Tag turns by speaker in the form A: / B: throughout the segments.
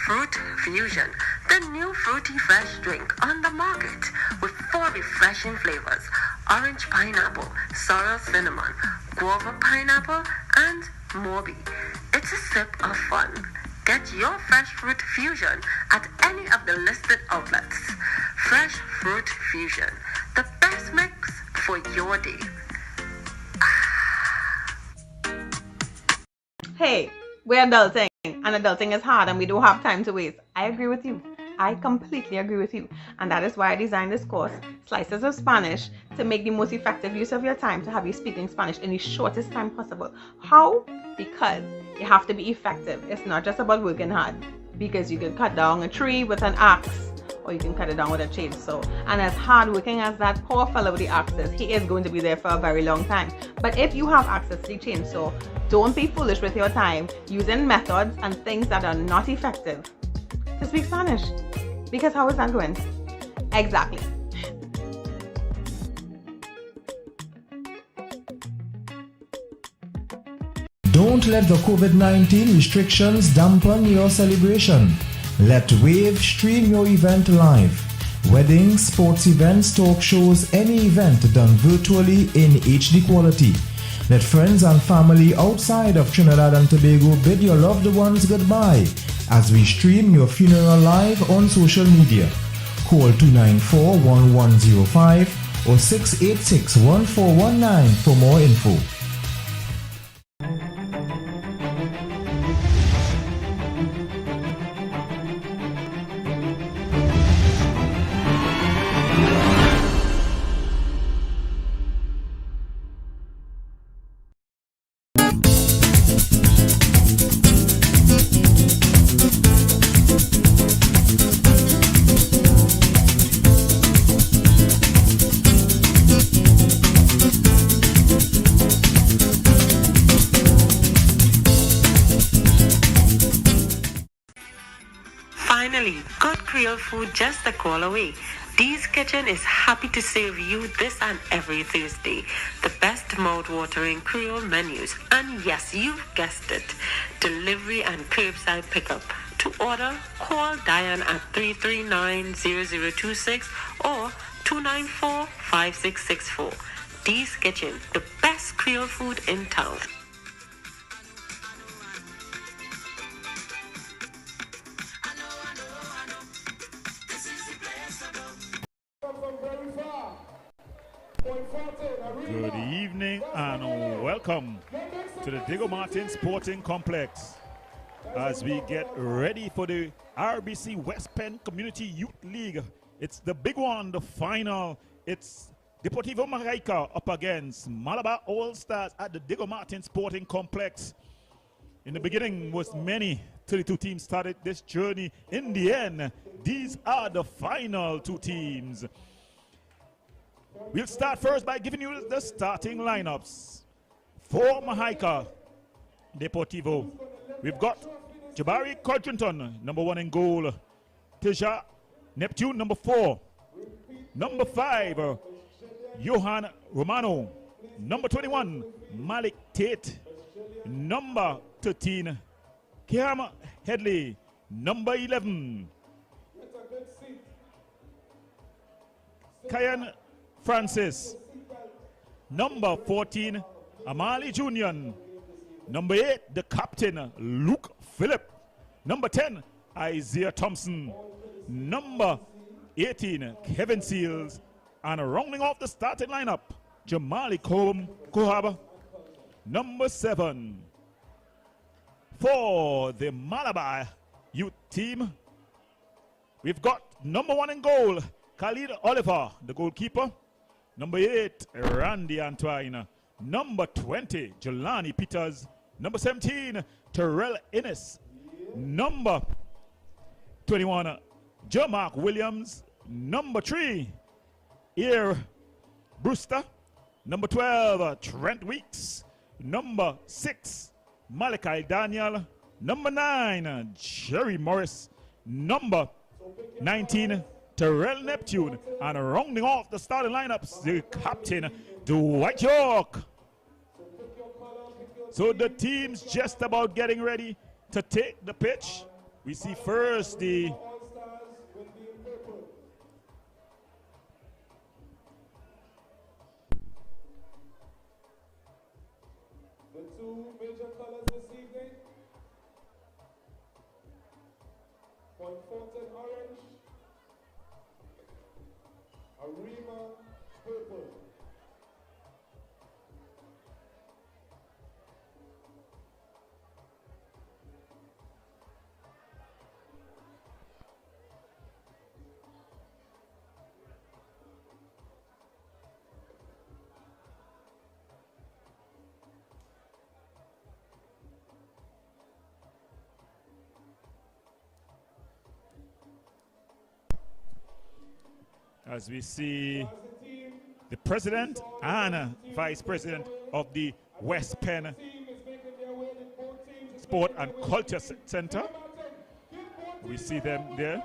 A: Fruit Fusion, the new fruity fresh drink on the market with 4 refreshing flavors: orange pineapple, sorrel cinnamon, guava pineapple, and Morbi. It's a sip of fun. Get your Fresh Fruit Fusion at any of the listed outlets. Fresh Fruit Fusion, the best mix for your day.
B: Hey, we're adulting, and adulting is hard, and we don't have time to waste. I agree with you. I completely agree with you. And that is why I designed this course, Slices of Spanish, to make the most effective use of your time to have you speaking Spanish in the shortest time possible. How? Because you have to be effective. It's not just about working hard. Because you can cut down a tree with an axe, or you can cut it down with a chainsaw. And as hardworking as that poor fellow with the axe is, he is going to be there for a very long time. But if you have access to the chainsaw, don't be foolish with your time using methods and things that are not effective to speak Spanish. Because how is that going? Exactly.
C: Don't let the COVID-19 restrictions dampen your celebration. Let Wave stream your event live. Weddings, sports events, talk shows, any event done virtually in HD quality. Let friends and family outside of Trinidad and Tobago bid your loved ones goodbye as we stream your funeral live on social media. Call 294-1105 or 686-1419 for more info.
A: Finally, good Creole food just a call away. Dee's Kitchen is happy to serve you this and every Thursday. The best mouth-watering Creole menus. And yes, you've guessed it. Delivery and curbside pickup. To order, call Diane at 339-0026 or 294-5664. Dee's Kitchen, the best Creole food in town.
D: Good evening and welcome to the Diego Martin Sporting Complex as we get ready for the RBC West Penn Community Youth League. It's the big one, the final. It's Deportivo Maraica up against Malabar All Stars at the Diego Martin Sporting Complex. In the beginning was many 32 teams started this journey. In the end, these are the final 2 teams. We'll start first by giving you the starting lineups. For Maraica Deportivo, we've got Jabari Codrington, number 1 in goal. Teja Neptune, number 4. Number 5, Johan Romano. Number 21, Malik Tate. Number 13, Kiam Headley. Number 11, Kyan Francis. Number 14, Amali Junior. Number 8, the captain, Luke Phillip. Number 10, Isaiah Thompson. Number 18, Kevin Seals. And rounding off the starting lineup, Jamali Kohab. Number 7, for the Malabar youth team, we've got number 1 in goal, Khalid Oliver, the goalkeeper. Number 8, Randy Antoine. Number 20, Jelani Peters. Number 17, Terrell Innes. Number 21, Joe-Mark Williams. Number 3, Ear Brewster. Number 12, Trent Weeks. Number 6, Malachi Daniel. Number 9, Jerry Morris. Number 19, Terrell Neptune. And rounding off the starting lineups, the captain, Dwight York. So the team's just about getting ready to take the pitch. We see first the
E: All-Stars will be in purple. The two major colors this evening, Fountain Orange, Arima Purple.
D: as we see the president and vice president of the West Penn Sport and Culture Center. We see them there.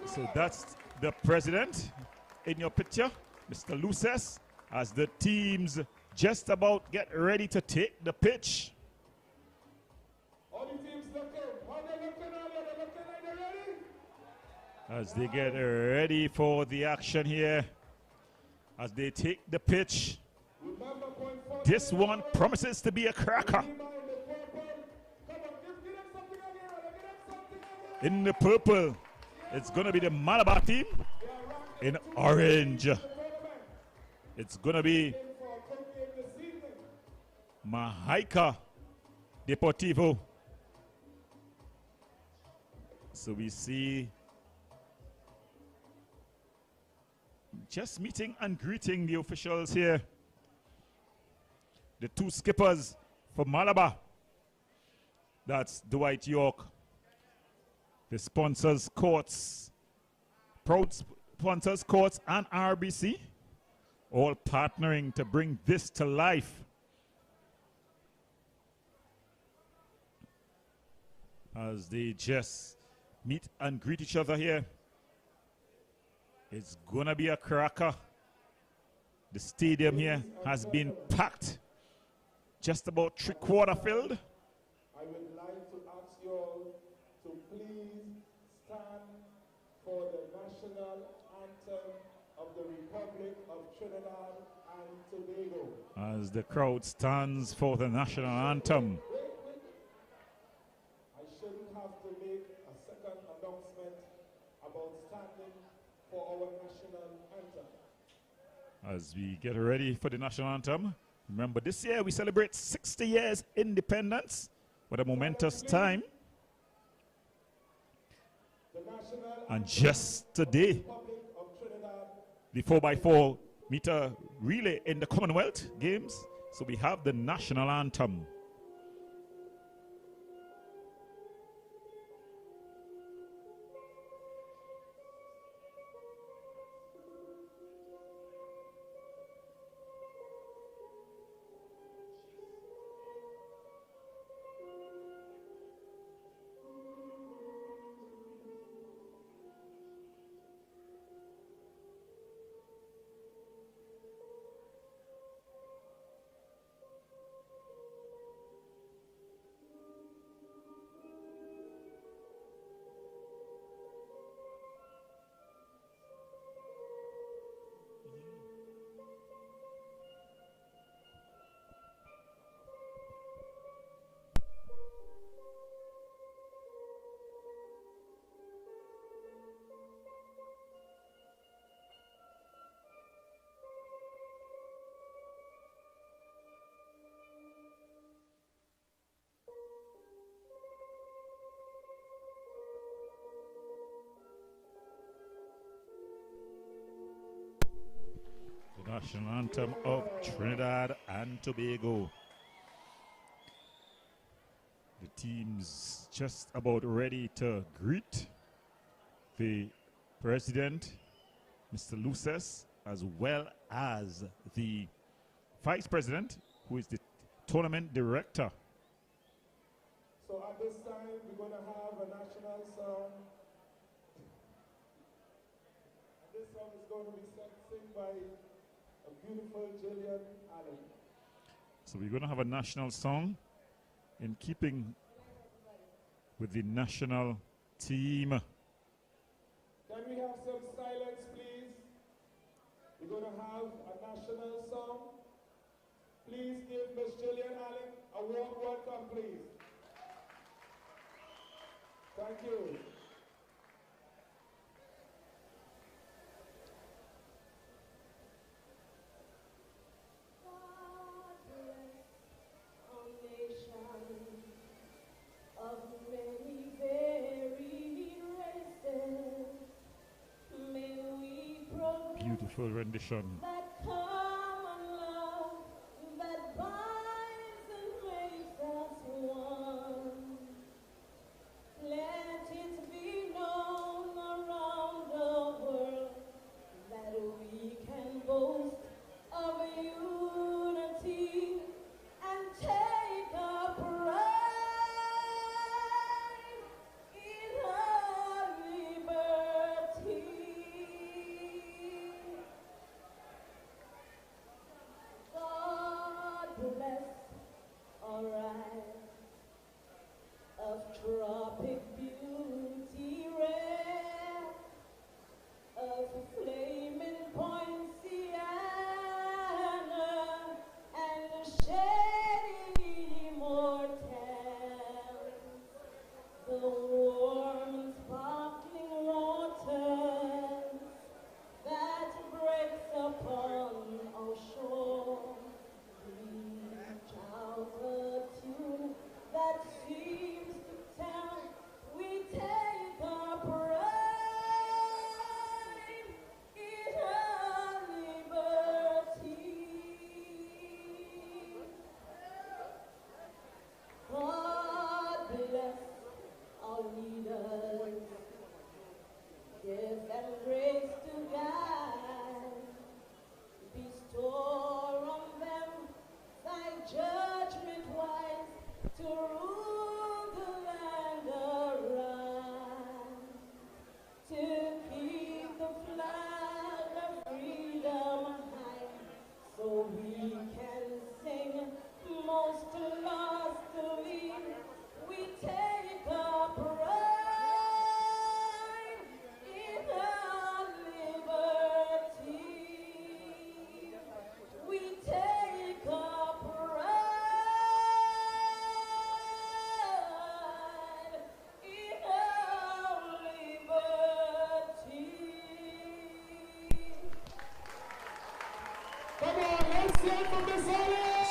D: So that's the president in your picture, Mr. Luces, as the teams just about get ready to take the pitch.
E: All the teams looking. How they looking? Are they looking? Are they ready?
D: As they get ready for the action here, as they take the pitch.
E: Remember, point four.
D: This one promises to be a cracker. In the purple, it's going to be the Malabar team. In orange, it's going to be Mahaika Deportivo. So we see just meeting and greeting the officials here. The two skippers for Malabar. That's Dwight York. The sponsors courts, proud sponsors courts and RBC, all partnering to bring this to life. As they just meet and greet each other here. It's gonna be a cracker. The stadium here has been packed, just about 3/4 filled.
E: I would like to ask you all to please stand for the national anthem of the Republic of Trinidad and Tobago.
D: As the crowd stands for the national anthem.
E: I shouldn't have to make a second announcement about standing for our national anthem.
D: As we get ready for the national anthem. Remember, this year we celebrate 60 years independence. What a momentous time.
E: The national
D: And just today,
E: Republic of Trinidad.
D: the 4x4 meter relay in the Commonwealth Games. So we have the national anthem. The national anthem of Trinidad and Tobago. The team's just about ready to greet the president, Mr. Luces, as well as the vice president, who is the tournament director.
E: So at this time, we're going to have a national song. And this song is going to be sung by a beautiful Jillian Allen.
D: So we're going to have a national song in keeping with the national team.
E: Can we have some silence, please? We're going to have a national song. Please give Miss Gillian Allen a warm welcome, please. Thank you.
D: Beautiful rendition.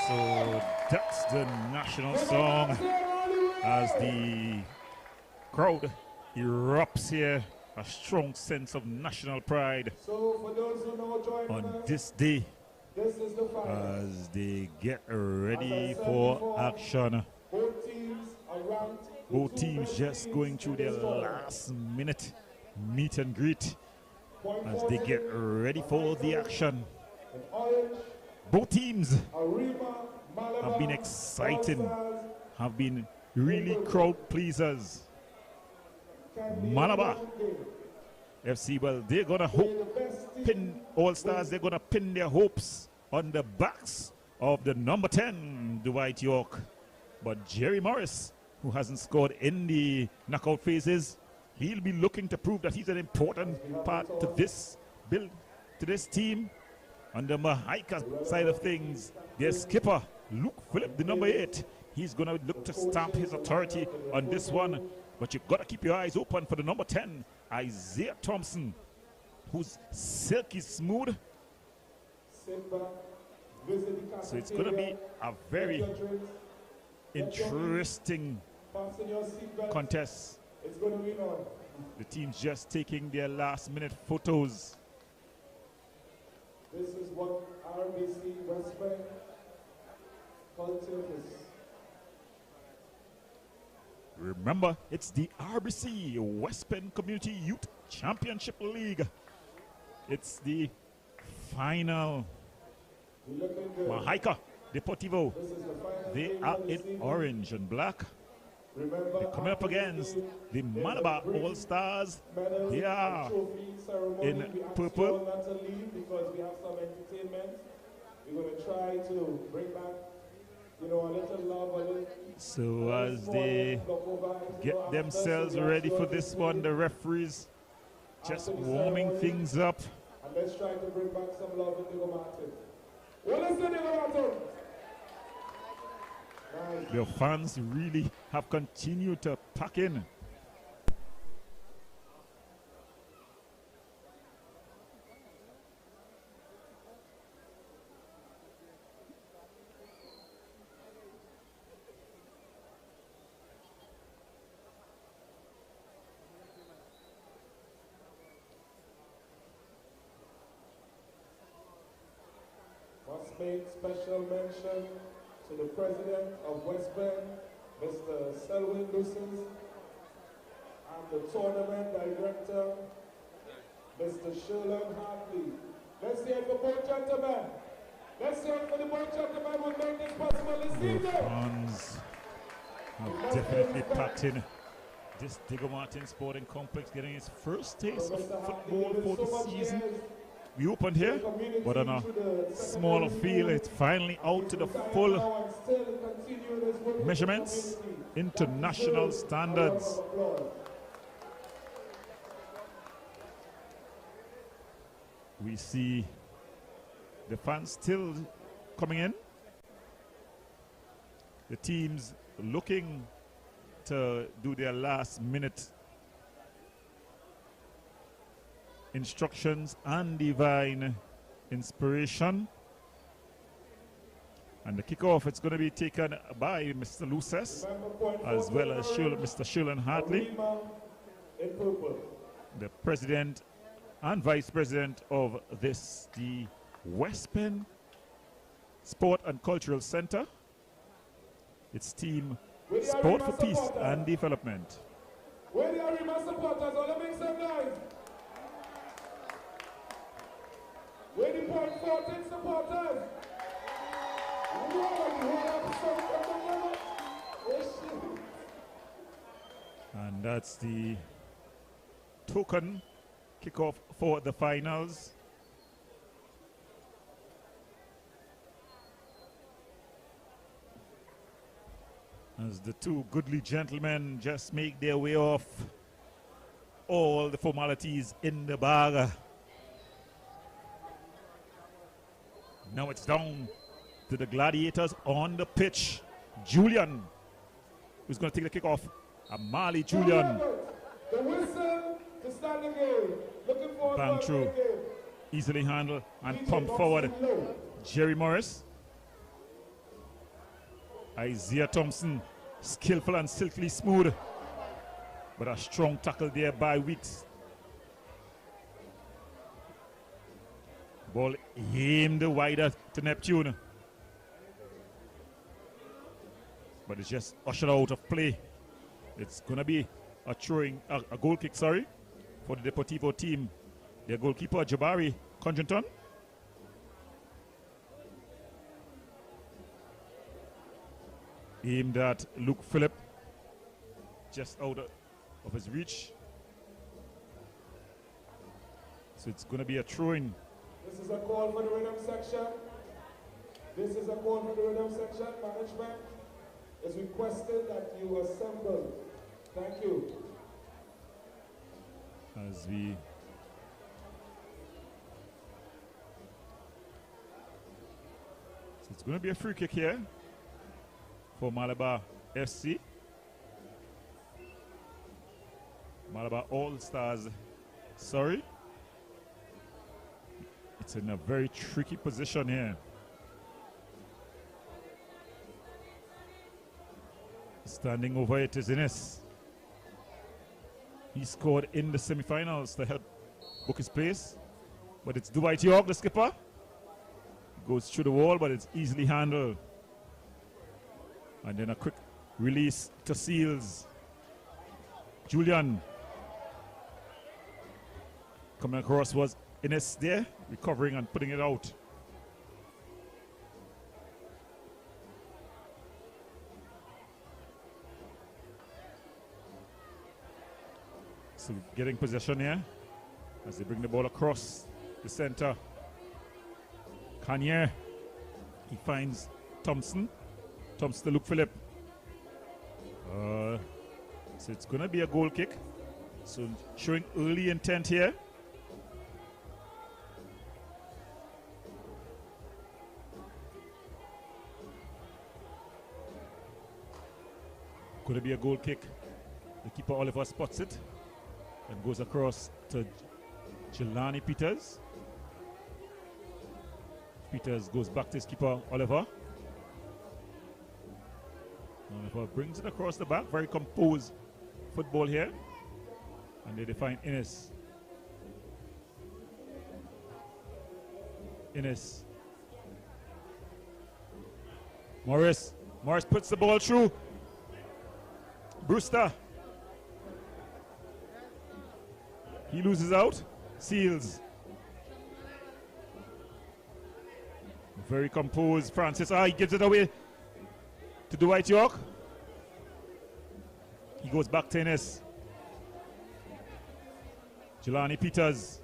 D: So that's the national song as the crowd erupts here. A strong sense of national pride
E: So for those who know joining
D: on
E: us,
D: this day
E: this is the final.
D: as they get ready for action.
E: Both teams are ranked. the
D: Both
E: two
D: teams
E: best
D: just
E: teams
D: going through
E: in
D: their
E: this tournament.
D: last minute meet and greet
E: Point
D: as they get ready for the action.
E: In orange,
D: Both teams
E: Arima, Malabar,
D: have been exciting,
E: All-Stars,
D: have been really crowd pleasers.
E: can be
D: Malabar
E: a long game.
D: FC, well, they're gonna
E: They're
D: hope
E: the best team.
D: pin All Stars. They're gonna pin their hopes on the backs of the number 10 Dwight York. But Jerry Morris, who hasn't scored in the knockout phases, he'll be looking to prove that he's an important part to this build, to this team. On the Mahaika side of things, their skipper Luke Phillip, the number 8. He's gonna look to stamp his authority on this one. But you've got to keep your eyes open for the number 10, Isaiah Thompson, who's silky smooth.
E: Sit back, visit the
D: So it's going to be a very
E: get your drinks,
D: interesting
E: fasten your seatbelt.
D: contest.
E: It's going to be on.
D: The team's just taking their last minute photos.
E: This is what RBC West Bank culture is.
D: Remember, it's the RBC West Penn Community Youth Championship League. It's the final.
E: We're looking good.
D: Mahaika Deportivo,
E: This is the final
D: they
E: game
D: are
E: of the
D: in
E: season.
D: orange and black.
E: Remember,
D: They're coming up
E: after
D: against
E: game,
D: the
E: there's a
D: Malabar
E: brief
D: All Stars.
E: medal
D: They
E: and
D: are
E: trophy ceremony.
D: in
E: We ask
D: purple.
E: you all not to leave because we have some entertainment. We're going to try to bring back You know, a little love, a little.
D: So as they get themselves ready for this one, the referees just warming things up.
E: And let's try to bring back some love in Diego Martin. Well, let's do Diego Martin. Nice.
D: The fans really have continued to pack in.
E: Must make special mention to the president of West Bend, Mr. Selwyn Lucens, and the tournament director, Mr. Sherlon Hartley. Let's hear it for both gentlemen. Let's hear it for the both gentlemen who made this possible this
D: The
E: evening.
D: fans have definitely packed in this Diego Martin Sporting Complex, getting its first taste of football for the season. We opened here, but on a smaller field. It's finally out to the full measurements, international standards. We see the fans still coming in. The teams looking to do their last minute instructions and divine inspiration. And the kickoff, it's going to be taken by Mr. Luces as well as Mr. Sherlon Hartley, the president and vice president of this, the West Bend Sport and Cultural Center. It's team Sport for Peace and Development.
E: Where the Arima supporters? All make some noise. Where the Point 14 supporters?
D: And that's the token kickoff for the finals. As the two goodly gentlemen just make their way off all the formalities in the bag. Now it's down to the gladiators on the pitch. Julian, who's going to take the kickoff. Amali Julian.
E: The whistle to start the game. Looking forward
D: Bang
E: to
D: through.
E: the game.
D: Easily handled and
E: DJ
D: pumped
E: boxing
D: forward.
E: low.
D: Jerry Morris. Isaiah Thompson. Skillful and silkily smooth. But a strong tackle there by Weeks. Ball aimed wider to Neptune. But it's just ushered out of play. It's going to be a goal kick, for the Deportivo team. Their goalkeeper, Jabari Conjunton. Aimed at Luke Phillip. Just out of his reach. So it's going to be a throw-in.
E: This is a call for the rhythm section. This is a call for the rhythm section. Management is requested that you assemble. Thank you.
D: As we so it's going to be a free kick here for Malabar FC. Malabar All-Stars, sorry. It's in a very tricky position here. Standing over it is Innes. He scored in the semifinals to help book his place. But it's Dwight York, the skipper. Goes through the wall, but it's easily handled. And then a quick release to Seals. Julian. Coming across was Innes there, recovering and putting it out. So getting possession here as they bring the ball across the center. Kanye, he finds Thompson. Thompson to Luke Phillip. So it's going to be a goal kick. So showing early intent here. Could it be a goal kick? The keeper Oliver spots it and goes across to Jelani Peters. Peters goes back to his keeper Oliver. Oliver brings it across the back. Very composed football here. And they define Innes. Innes. Morris. Morris puts the ball through. Brewster. He loses out. Seals. Very composed. Francis. He gives it away to Dwight York. He goes back to Innes. Jelani Peters.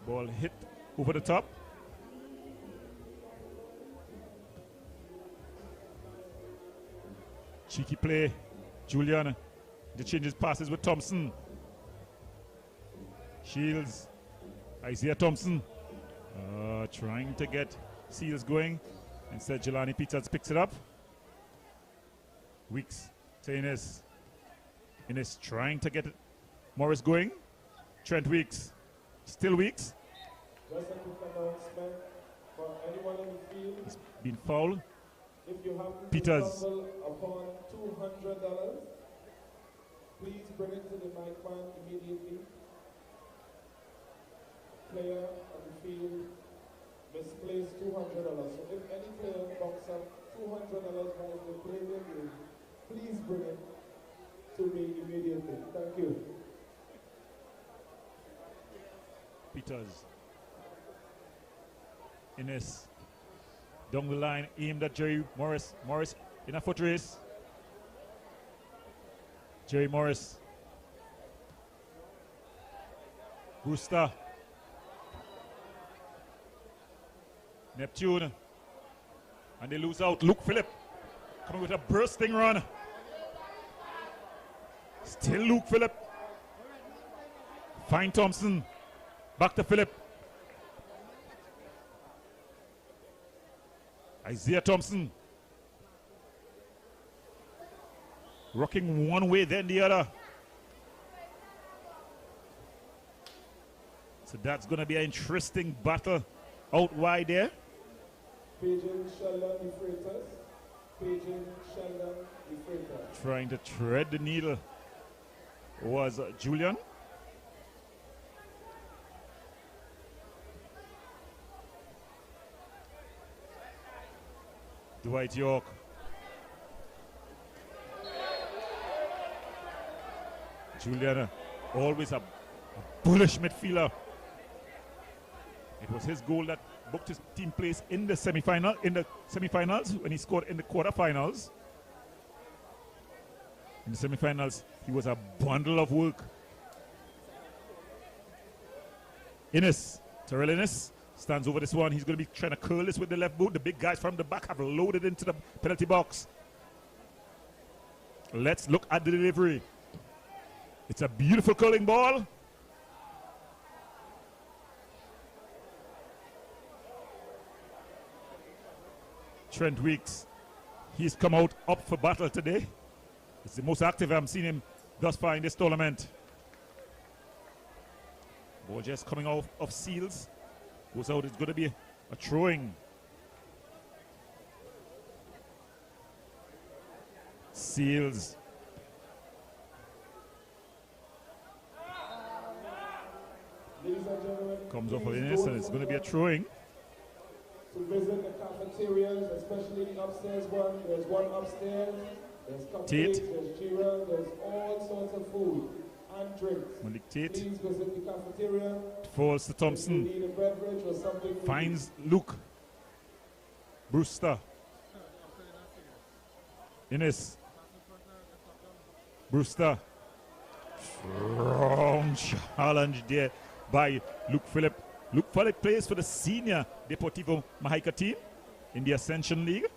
D: Ball hit over the top. Cheeky play. Julian. The changes passes with Thompson. Shields. Isaiah Thompson. Trying to get Seals going. Instead, Jelani Peters picks it up. Weeks to Innes. Innes trying to get Morris going. Trent Weeks. Still Weeks.
E: Just a quick announcement for anyone in the field.
D: He's been fouled.
E: If you happen
D: Peters.
E: to stumble upon $200, please bring it to the mic man immediately. Player on the field misplaced $200. So if any player box up $200 while they play their game, please bring it to me immediately. Thank you.
D: Peters. Innes. Down the line, aimed at Jerry Morris. Morris in a foot race. Jerry Morris. Brewster. Neptune. And they lose out. Luke Phillip coming with a bursting run. Still Luke Phillip. Fine Thompson. Back to Phillip. Isaiah Thompson. Rocking one way, then the other. So that's going to be an interesting battle out wide there.
E: Paging Sheldon the Freitas. Paging Sheldon the Freitas.
D: Trying to thread the needle was Julian. Dwight York. Julian, always a bullish midfielder. It was his goal that booked his team place in the semi-finals when he scored in the quarterfinals. In the semi-finals, he was a bundle of work. Innes, Terrell Innes stands over this one. He's going to be trying to curl this with the left boot. The big guys from the back have loaded into the penalty box. Let's look at the delivery. It's a beautiful curling ball. Trent Weeks, he's come out up for battle today. It's the most active I've seen him thus far in this tournament. Ball just coming off of Seals. Goes out, it's going to be a throwing. Seals. Comes off of Innes and it's going to be a throwing.
E: To visit the cafeterias, especially the upstairs one. There's one upstairs. There's cupcakes, there's Jira, there's all sorts of food and drinks.
D: Malik Tate.
E: Please visit the cafeteria.
D: Falls to Thompson.
E: If you need a beverage or something.
D: Finds Luke. Brewster. Innes. Brewster. Strong challenge there by Luke Phillip. Luke Phillip plays for the senior Deportivo Mahica team. in the Ascension League.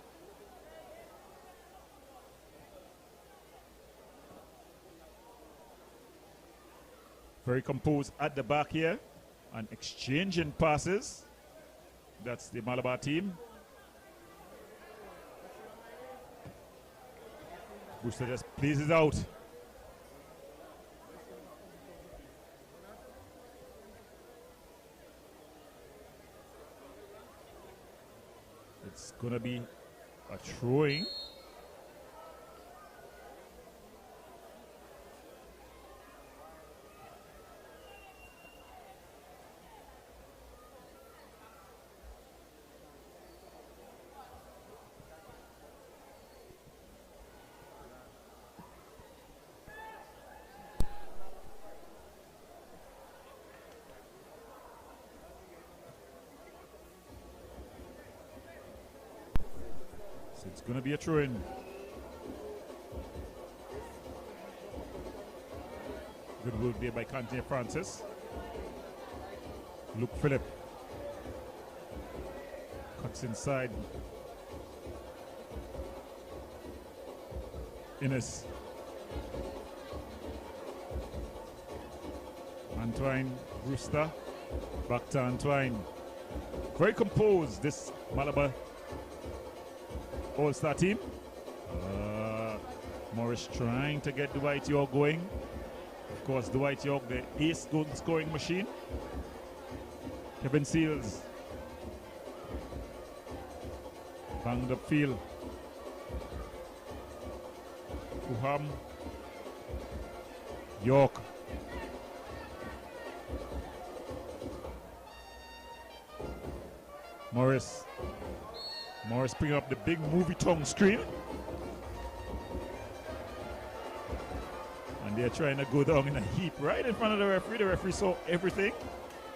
D: Very composed at the back here and exchanging passes. That's the Malabar team. Brewster just plays it out. It's going to be a throwing. It's going to be a throw-in. Good work there by Cantine Francis. Luke Phillip cuts inside. Innes. Antoine Brewster. Back to Antoine. Very composed, this Malabar All-Star team. Morris trying to get Dwight York going. Of course, Dwight York, the ace goal scoring machine. Kevin Seals. Banged up field. Uham. York. Morris bringing up the big movie tongue screen. And they're trying to go down in a heap right in front of the referee. The referee saw everything.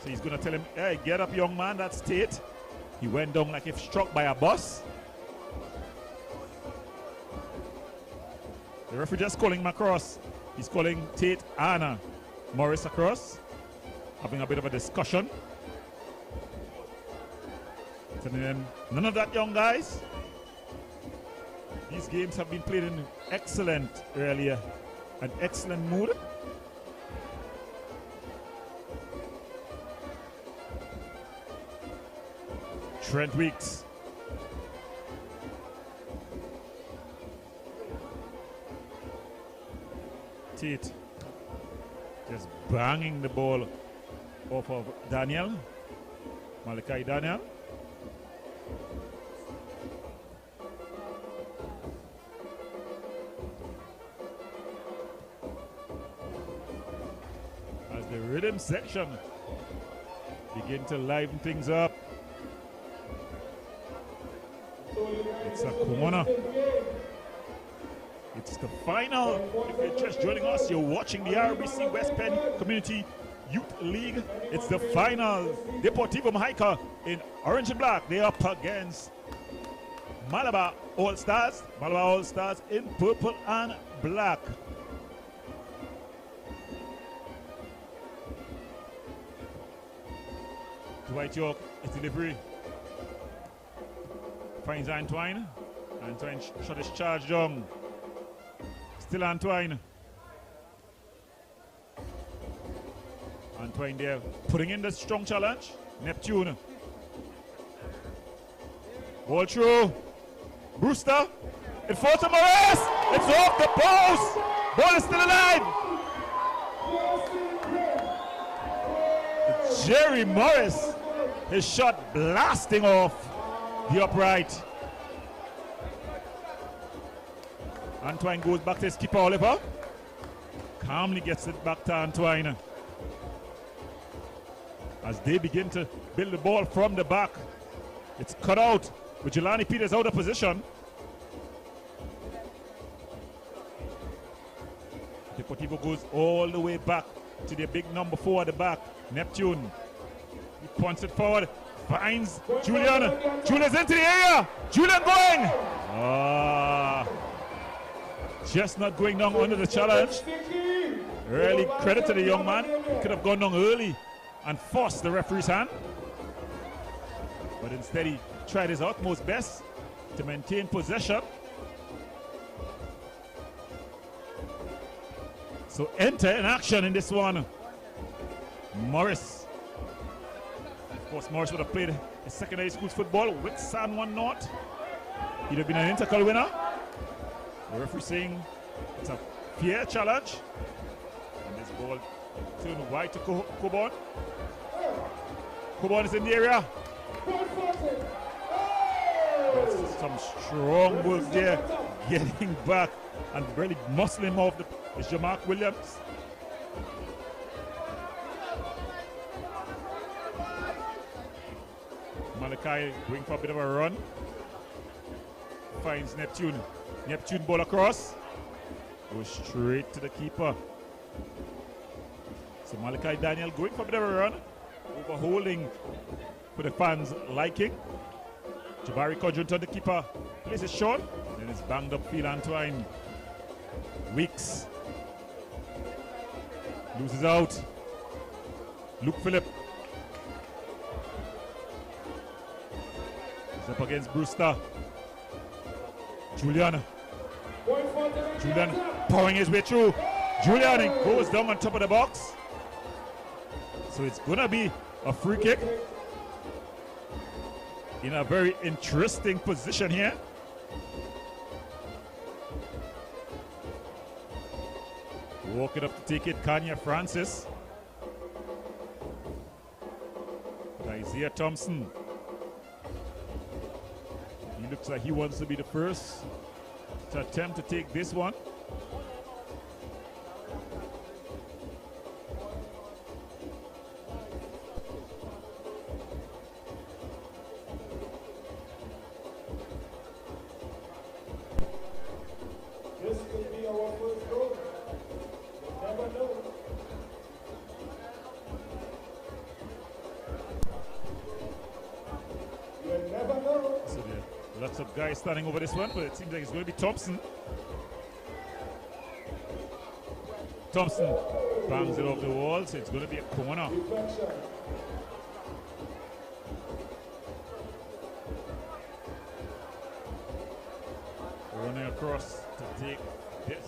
D: So he's going to tell him, hey, get up, young man, that's Tate. He went down like if struck by a bus. The referee just calling him across. He's calling Tate and Morris across. Having a bit of a discussion. Telling them, none of that, young guys. These games have been played in excellent earlier, an excellent mood. Trent Weeks. Tate just banging the ball off of Daniel, Malachi Daniel. The rhythm section begin to liven things up. It's a corner. It's the final. If you're just joining us, you're watching the RBC West Penn Community Youth League. It's the final. Deportivo Mahaica in orange and black. They're up against Malabar All-Stars. Malabar All-Stars in purple and black. Dwight York, his delivery. Finds Antoine. Antoine shot his charge down. Still Antoine. Antoine there putting in the strong challenge. Neptune. Ball through. Brewster. It falls to Morris. It's off the post. Ball is still alive. Jerry Morris. His shot blasting off the upright. Antoine goes back to his keeper Oliver. Calmly gets it back to Antoine. As they begin to build the ball from the back. It's cut out with Jelani Peters out of position. Deportivo goes all the way back to their big number 4 at the back, Neptune. He points it forward, finds Julian. Julian's into the area. Julian going. Just not going down under the challenge. Early credit to the young man. He could have gone down early and forced the referee's hand. But instead he tried his utmost best to maintain possession. So enter in action in this one. Morris. Of course, Morris would have played his secondary school's football with San Juan North. He'd have been an intercal winner. The referee saying it's a fair challenge. And this ball turned wide to Coburn. Coburn is in the area. That's some strong work there. Getting back and really muscling him off. It's Jamark Williams. Malachi going for a bit of a run. Finds Neptune. Neptune ball across. Goes straight to the keeper. So Malachi Daniel going for a bit of a run. Overholding for the fans' liking. Jabari Codrington, the keeper, plays it short. Then it's banged up field. Antoine Weeks loses out. Luke Phillip is up against Brewster. Julian powering his way through. Julian goes down on top of the box. So it's gonna be a free kick in a very interesting position here. Walking up to take it, Kanye Francis. But Isaiah Thompson. He looks like he wants to be the first to attempt to take this one.
E: This could be our first goal. You never know. You never know.
D: So there are lots of guys standing over this one, but it seems like it's going to be Thompson. Thompson bangs it off the wall, so it's going to be a corner.
E: Deflection.
D: Running across to take this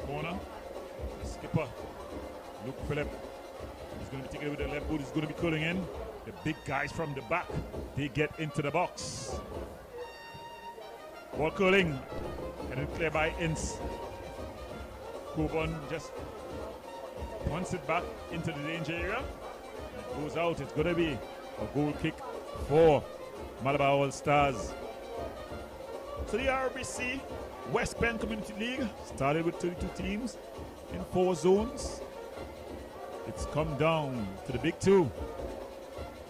D: corner. The skipper, Luke Phillip, is going to be taking it with the left boot. He's going to be curling in. The big guys from the back, they get into the box. Ball curling, and then clear by Ince. Coburn just punts it back into the danger area. It goes out. It's going to be a goal kick for Malabar All Stars. So the RBC West Bend Community League started with 32 teams in 4 zones. It's come down to the big 2.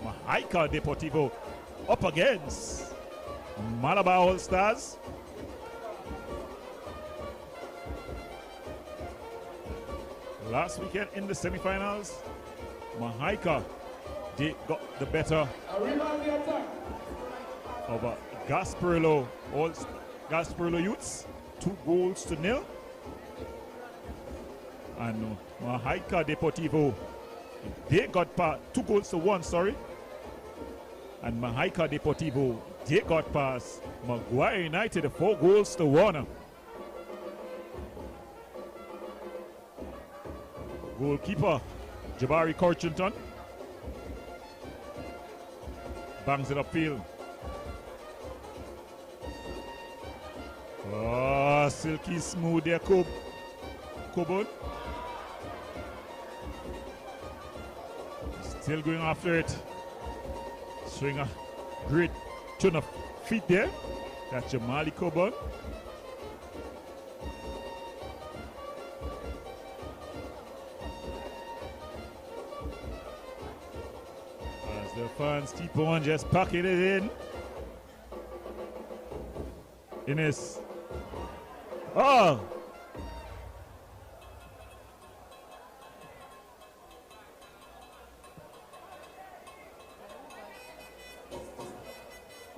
D: Mahaika Deportivo up against Malabar All Stars. Last weekend in the semifinals, Mahaika, they got the better of Gasparillo Youths, 2-0. And Mahaika Deportivo, they got 2-1, sorry. And Mahaika Deportivo, they got past Maguire United, 4-1. Goalkeeper Jabari Codrington bangs it upfield. Oh, silky smooth there, Coburn. Still going after it. Showing a great turn of feet there. That's Jamali Coburn. As the fans keep on just packing it in. Ines. Oh!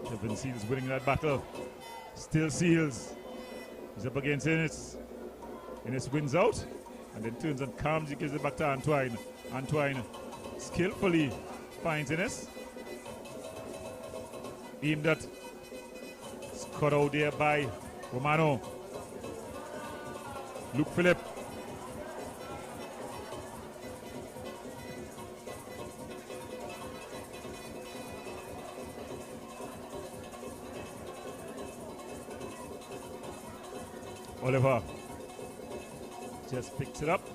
D: Kevin Seals winning that battle. Still Seals. He's up against Ines. Ines wins out and then turns and calms. He gives it back to Antoine. Antoine skillfully finds Ines. Aimed at. It's cut out there by Romano. Luke Phillip. Oliver just picks it up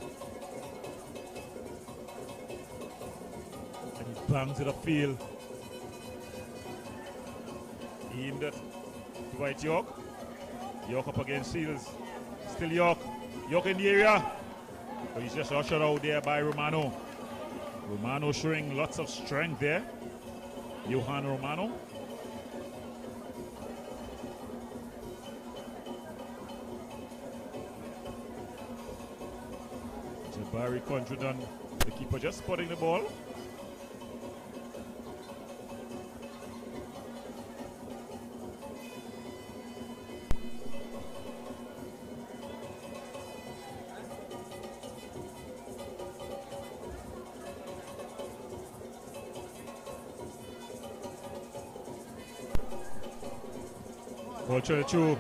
D: and he bangs it upfield. Aimed at Dwight York. York up against Seals. Still York. York in the area. But he's just ushered out there by Romano. Romano showing lots of strength there. Johan Romano. Jabari Contredon, the keeper, just spotting the ball. Ball 22,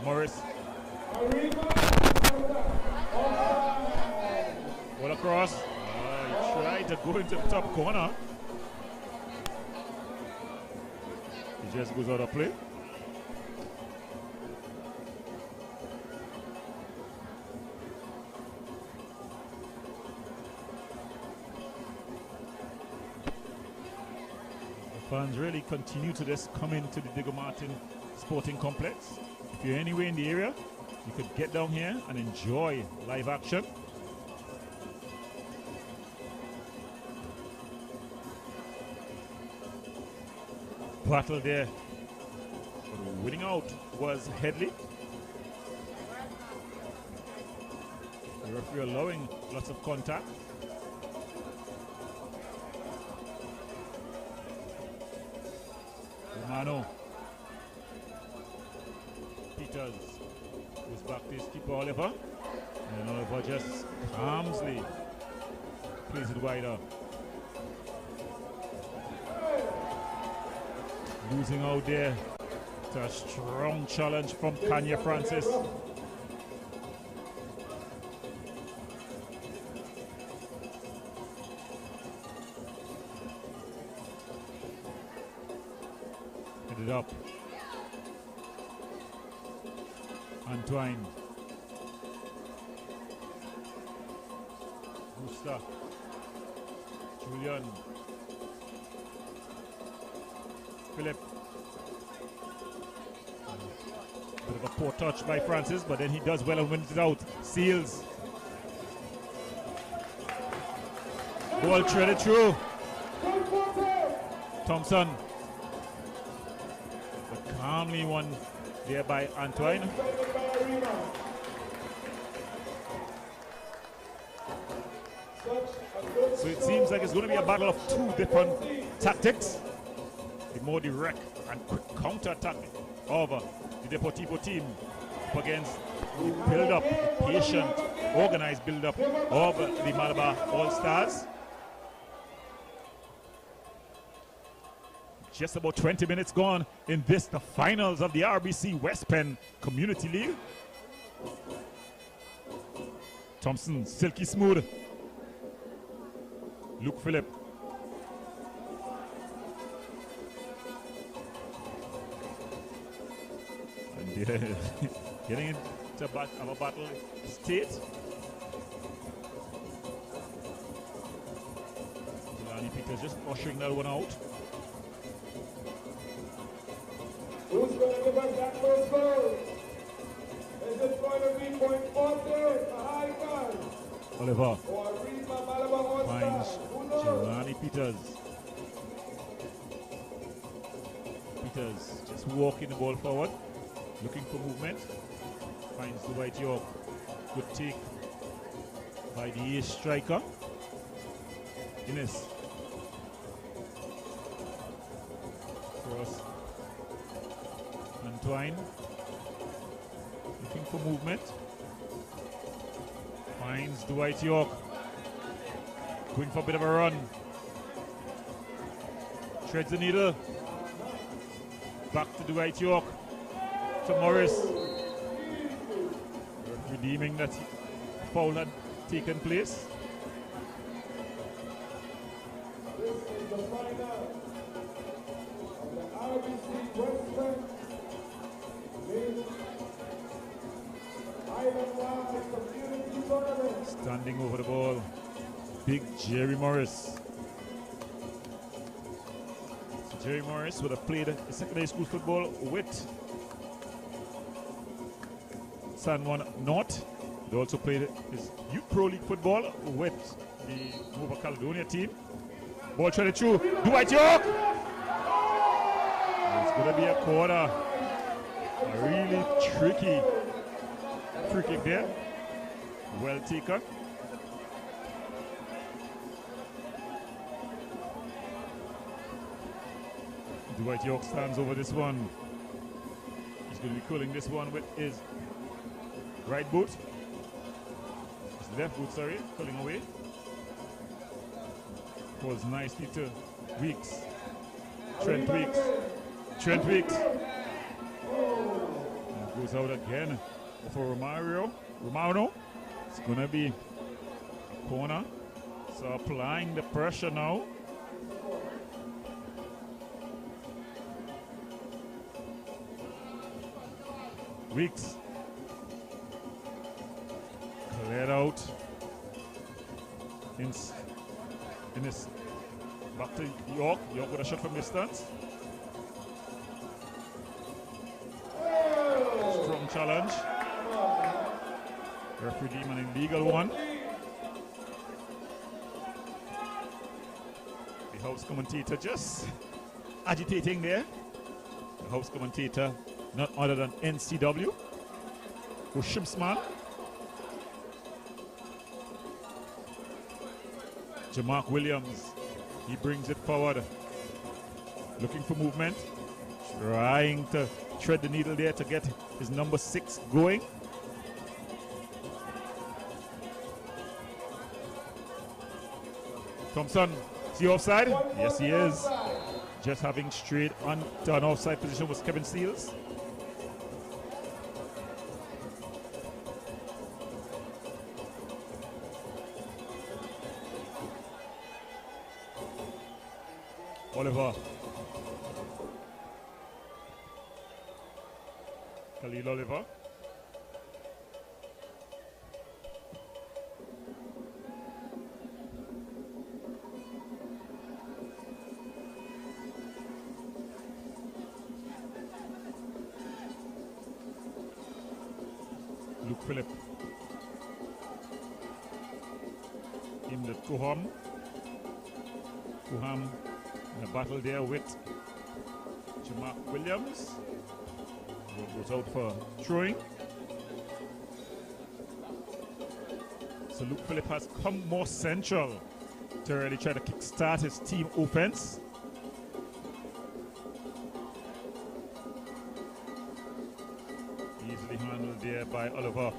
D: Morris. Ball across. He tried to go into the top corner. He just goes out of play. The fans really continue to just come into the Diego Martin Sporting Complex. If you're anywhere in the area, you could get down here and enjoy live action. Battle there. But winning out was Headley. The referee allowing lots of contact. Romano. Peters goes back to his keeper Oliver. And Oliver just calmly plays it wider. Losing out there to a strong challenge from Kanye Francis. Headed up. Antoine. Gusta. Julian. Philip. Bit of a poor touch by Francis, but then he does well and wins it out. Seals. Ball threaded through. Thompson. But calmly won there by Antoine. So it seems like it's going to be a battle of two different tactics. The more direct and quick counter-attack of the Deportivo team up against the build-up, the patient, organized build-up of the Malabar All-Stars. Just about 20 minutes gone in this, the finals of the RBC West Penn Community League. Thompson, silky smooth. Luke Phillip. And getting into a battle state. Jelani Peters just ushering that one out.
E: Who's going to give us that first goal? Is it going to be point 40, a high guy?
D: Oliver
E: Or Rima Malabar
D: finds
E: All-Star? Who knows?
D: Jelani Peters. Peters just walking the ball forward, looking for movement. Finds the Dwight York. Good take by the ace striker. Innes. Cross. Antoine. Looking for movement. Finds Dwight York. Going for a bit of a run. Treads the needle. back to Dwight York. To Morris. Redeeming that foul had taken place.
E: This is the final of the RBC Western League Island-wide Community Tournament.
D: Standing over the ball, big Jerry Morris. So Jerry Morris would have played secondary school football with San Juan North. He also played his Youth Pro League football with the Nova Caledonia team. Ball trying to through. Dwight York! It's going to be a corner. A really tricky free kick there. Well taken. Dwight York stands over this one. He's going to be curling this one with his right boot. His left boot, sorry, curling away. Falls nicely to Weeks. Trent Weeks. Trent Weeks. And goes out again for Romano. It's going to be a corner. So applying the pressure now. Weeks. Cleared out. In this. Back to York. York with a shot from distance. Strong challenge. Referee deemed an illegal one. The house commentator just agitating there. The house commentator, not other than NCW, Schimpsman. Jamark Williams, he brings it forward. Looking for movement. Trying to thread the needle there to get his number 6 going. Thompson, is he offside? Yes, he is. Just having straight on to an offside position was Kevin Seals. Oliver. Khalil Oliver. Luke Phillip. Imlet Kuham. Kuham in a battle there with Jamark Williams. Goes out for throwing. So Luke Phillip has come more central to really try to kickstart his team offense. Easily handled there by Oliver.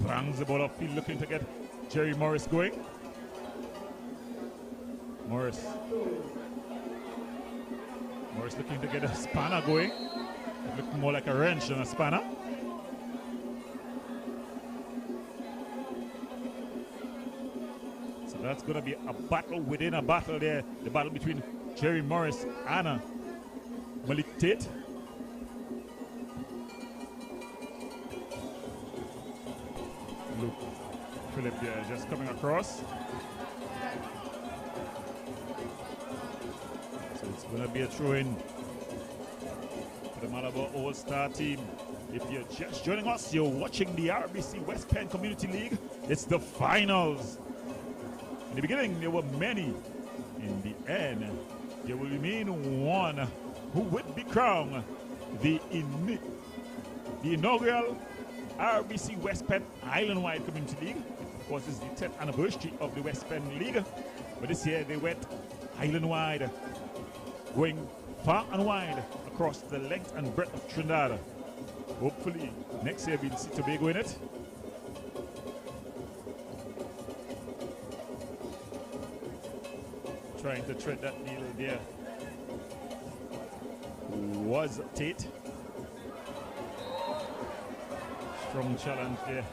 D: Bangs the ball upfield, looking to get Jerry Morris going. Morris looking to get a spanner going. It looked more like a wrench than a spanner. So that's going to be a battle within a battle there. The battle between Jerry Morris and Malik Tate. Luke Phillip there just coming across. So it's going to be a throw-in for the Malabar All-Star team. If you're just joining us, you're watching the RBC West Penn Community League. It's the finals. In the beginning, there were many. In the end, there will remain one who would be crowned the inaugural RBC West Penn Island-wide Community League. Of course, it's the 10th anniversary of the West Penn League. But this year, they went island-wide, going far and wide across the length and breadth of Trinidad. Hopefully, next year we'll see Tobago in it. Trying to thread that needle there. was Tate. Strong challenge there.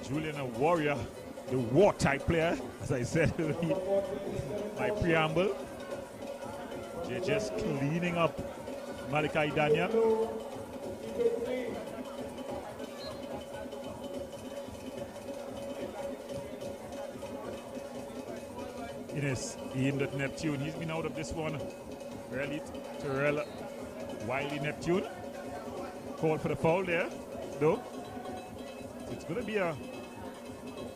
D: Julian a warrior, the war type player, as I said in my preamble. They're just cleaning up Malachi Daniel. Innes aimed at Neptune. He's been out of this one. Really, Terrell Wiley Neptune. Called for the foul there, though. It's going to be a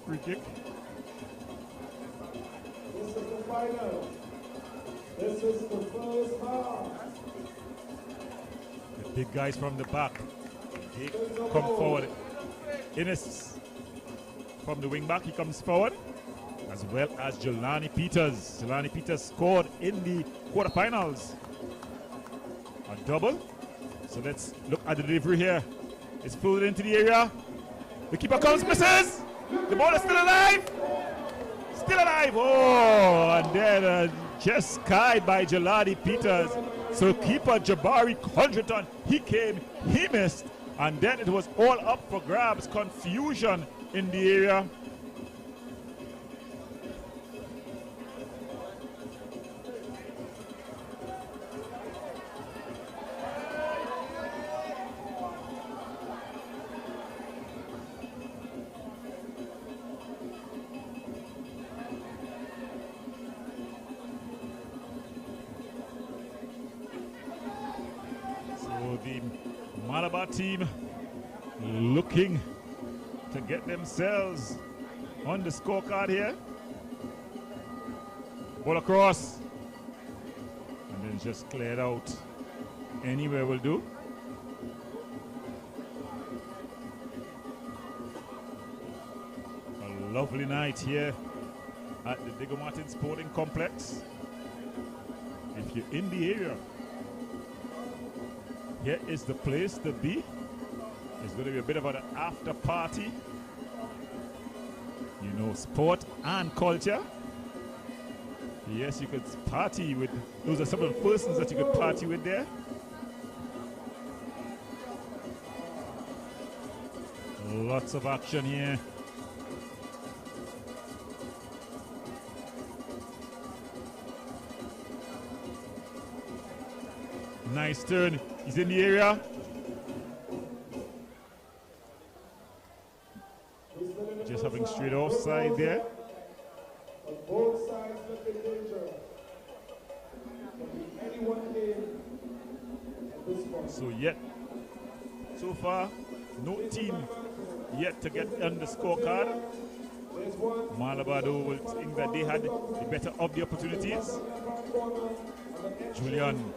D: free kick.
E: This is the final. This is the first half.
D: The big guys from the back, they come forward. Innes from the wing back, he comes forward, as well as Jelani Peters. Jelani Peters scored in the quarterfinals. A double. So let's look at the delivery here. It's pulled into the area. The keeper comes, misses. The ball is still alive. Still alive. Oh, and then just skied by Jelani Peters. So keeper Jabari Condriton, he came, he missed, and then it was all up for grabs. Confusion in the area. Malabar team looking to get themselves on the scorecard here. Ball across. And then just cleared out. Anywhere will do. A lovely night here at the Diego Martin Sporting Complex. If you're in the area, here is the place to be. It's going to be a bit of an after party. You know, sport and culture. Yes, you could party with, those are some of the persons that you could party with there. Lots of action here. Nice turn. He's in the area. Just having straight offside there.
E: Both sides look in danger. Anyone game at this point.
D: So far, no team yet to get on the scorecard. Malabar will think that they had the better of the opportunities. Julian.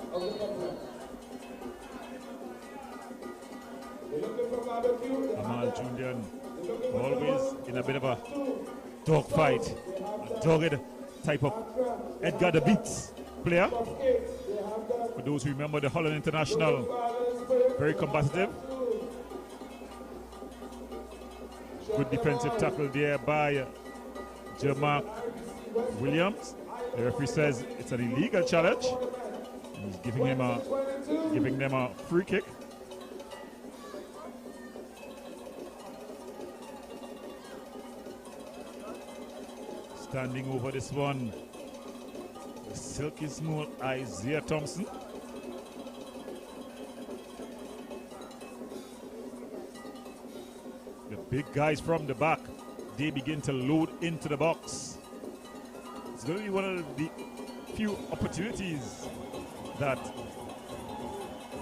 D: Amal Julian, always in a bit of a dog fight, a dogged type of Edgar the Beats player. For those who remember the Holland International, very combative. Good defensive tackle there by Jermark Williams. The referee says it's an illegal challenge. He's giving them a free kick. Standing over this one, the silky smooth Isaiah Thompson. The big guys from the back, they begin to load into the box. It's going to be one of the few opportunities that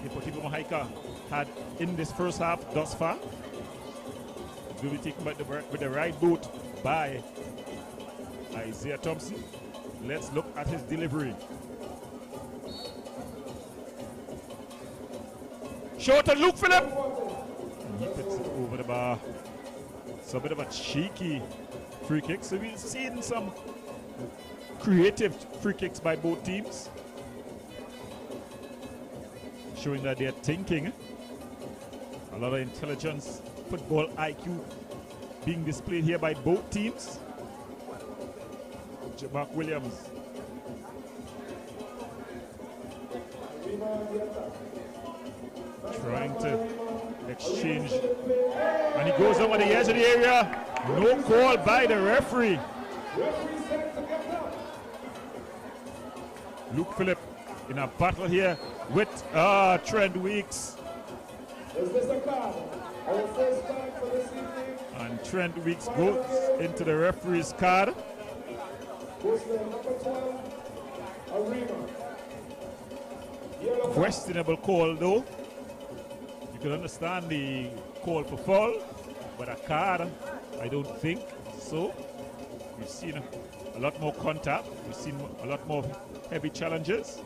D: Deportivo Mahaika had in this first half thus far. It's going to be taken with the right boot by Isaiah Thompson. Let's look at his delivery. Short to Luke Phillip. And he puts it over the bar. It's a bit of a cheeky free kick. So we've seen some creative free kicks by both teams, showing that they're thinking. A lot of intelligence, football IQ being displayed here by both teams. Mark Williams. Trying to exchange. And he goes over the edge of the area. No call by the referee. Luke Phillip in a battle here with Trent Weeks. And Trent Weeks goes into the referee's card. Questionable call though. You can understand the call for foul, but a card, I don't think so. We've seen a lot more contact. We've seen a lot more heavy challenges.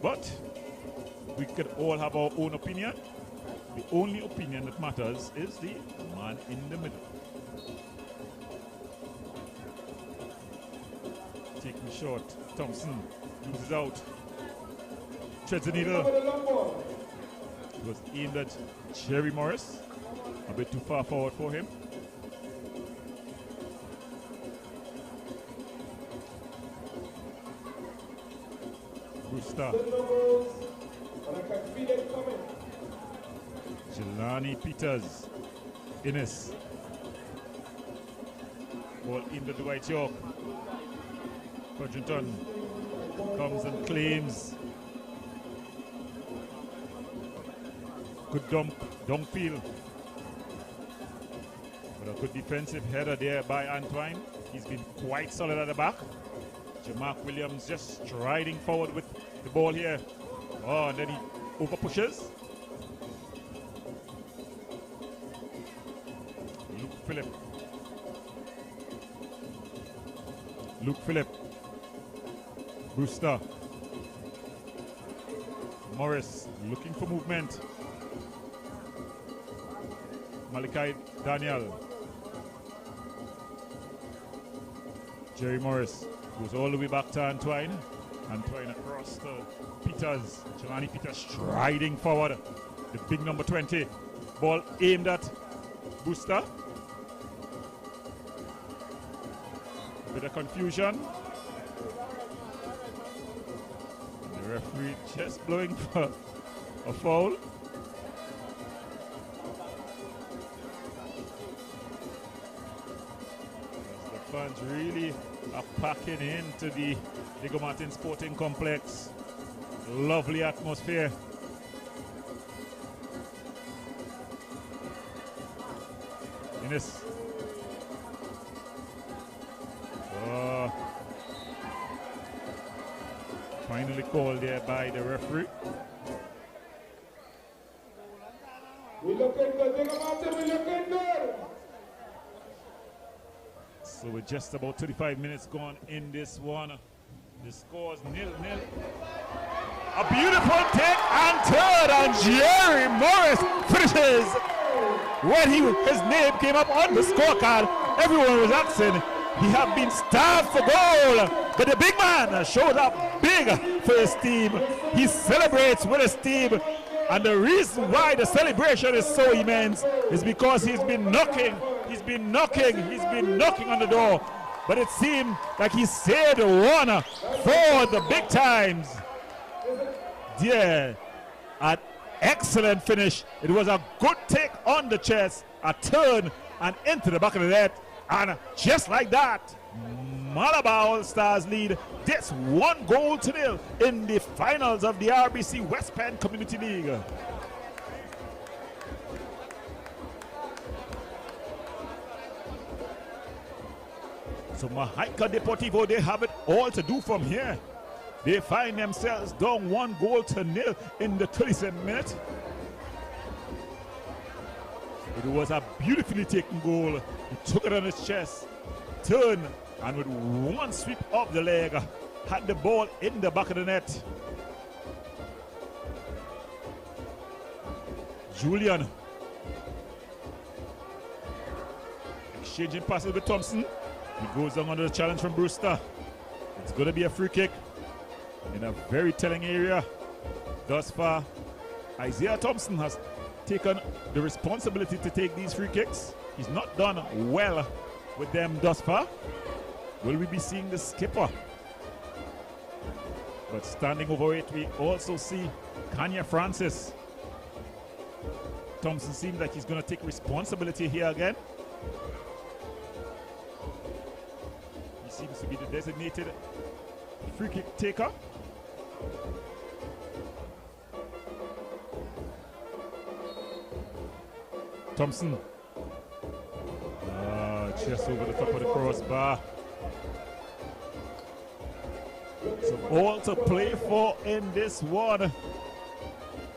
D: But we could all have our own opinion. The only opinion that matters is the man in the middle. Taking short. Thompson loses out. Treads the needle. It was aimed at Jerry Morris. A bit too far forward for him. Brewster. Jelani Peters. Innes. Ball aimed at Dwight York. Codrington comes and claims. Good dump, downfield. But a good defensive header there by Antoine. He's been quite solid at the back. Jamark Williams just striding forward with the ball here. Oh, and then he over pushes. Luke Phillip. Brewster. Morris looking for movement. Malachi Daniel. Jerry Morris goes all the way back to Antoine. Antoine across to Peters. Jelani Peters striding forward. The big number 20. Ball aimed at Brewster. A bit of confusion. The referee just blowing for a foul. The fans really are packing into the Diego Martin Sporting Complex. Lovely atmosphere. Innes. Finally called there by the referee.
E: We looking good, Diego Martin, we looking good.
D: So we're just about 35 minutes gone in this one. The score's 0-0. A beautiful take and turn, and Jerry Morris finishes. When his name came up on the scorecard, everyone was asking, he had been starved for goal. But the big man shows up big for his team. He celebrates with his team. And the reason why the celebration is so immense is because he's been knocking on the door. But it seemed like he saved one for the big times. Yeah, an excellent finish. It was a good take on the chest, a turn, and into the back of the net. And just like that, Malabar All-Stars lead this 1-0 in the finals of the RBC West Penn Community League. So Mahaika Deportivo, they have it all to do from here. They find themselves down 1-0 in the 37th minute. It was a beautifully taken goal. He took it on his chest, turned, and with one sweep of the leg, had the ball in the back of the net. Julian exchanging passes with Thompson. He goes down under the challenge from Brewster. It's going to be a free kick in a very telling area. Thus far, Isaiah Thompson has taken the responsibility to take these free kicks. He's not done well with them thus far. Will we be seeing the skipper? But standing over it, we also see Kanye Francis. Thompson seems like he's going to take responsibility here again. He seems to be the designated free kick taker. Thompson. Just over the top of the crossbar. So all to play for in this one.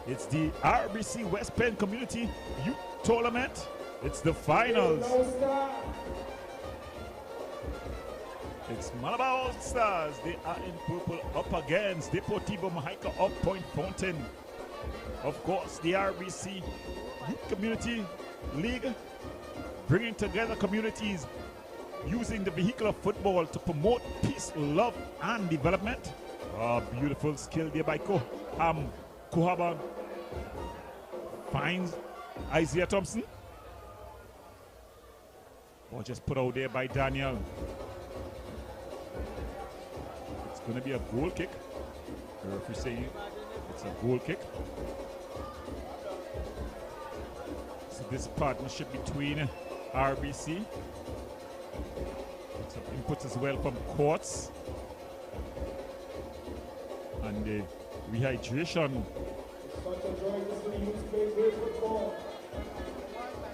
D: It's the RBC West Penn Community Youth Tournament. It's the finals. It's Malabar All Stars. They are in purple up against Deportivo Mahaica of Point Fountain. Of course, the RBC Youth Community League, bringing together communities using the vehicle of football to promote peace, love, and development. Beautiful skill there by Kuhaba. Finds Isaiah Thompson. Or just put out there by Daniel. It's going to be a goal kick. The referee saying it's a goal kick. So this partnership between RBC, some inputs as well from Courts, and the rehydration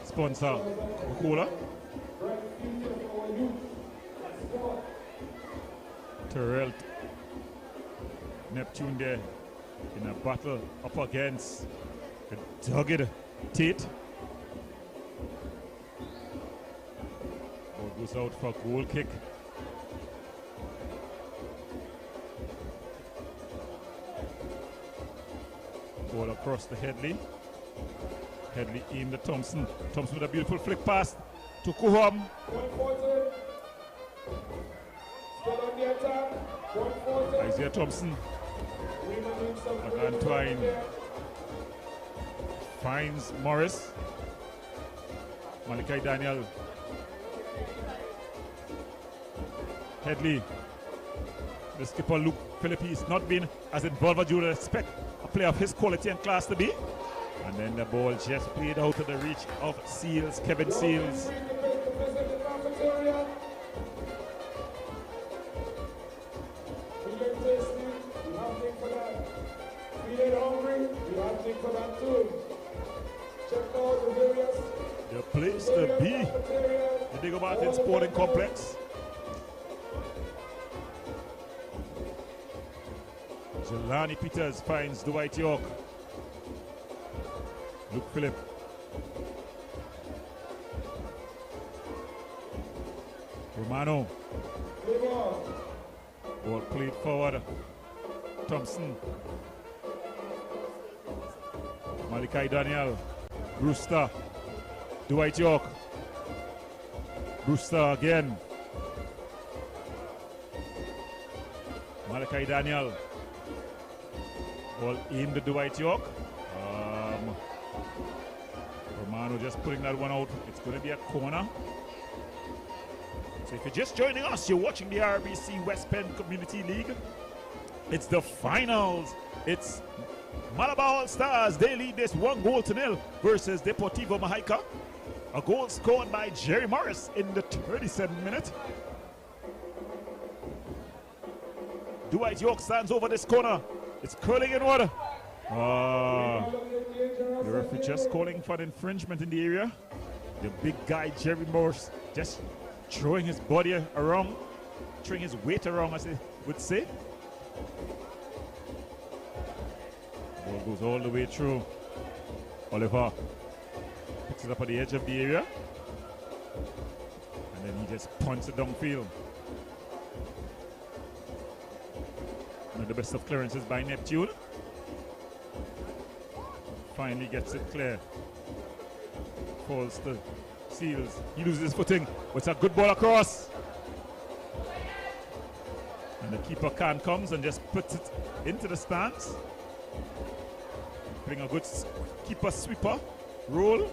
D: sponsor, Coca-Cola. Terrell Neptune there in a battle up against the dogged Tate. Ball goes out for a goal kick. Ball across the Headley. Headley aimed at Thompson. Thompson with a beautiful flick pass to Kuham. Isaiah Thompson. Antoine finds Morris. Malachi Daniel. Headley. The skipper Luke Philippi has not been as involved as you would expect a player of his quality and class to be. And then the ball just played out of the reach of Seals, Kevin Seals. The place to be, the Diego Martin Sporting Complex. Jelani Peters finds Dwight York. Luke Phillip. Romano. Ball played forward. Thompson. Malachi Daniel. Brewster. Dwight York. Brewster again. Malachi Daniel. Ball aimed to Dwight York. Romano just putting that one out. It's going to be a corner. So if you're just joining us, you're watching the RBC West Penn Community League. It's the finals. It's Malabar All Stars. They lead this 1-0 versus Deportivo Mahaica. A goal scored by Jerry Morris in the 37th minute. Dwight York stands over this corner. It's curling in water. The referee just calling for an infringement in the area. The big guy, Jerry Morris, just throwing his body around, throwing his weight around, as they would say. Ball goes all the way through. Oliver picks it up at the edge of the area. And then he just punts it downfield. One of the best of clearances by Neptune. Finally gets it clear. Falls to Seals. He loses his footing. But it's a good ball across. And the keeper comes and just puts it into the stands. Putting a good keeper sweeper roll.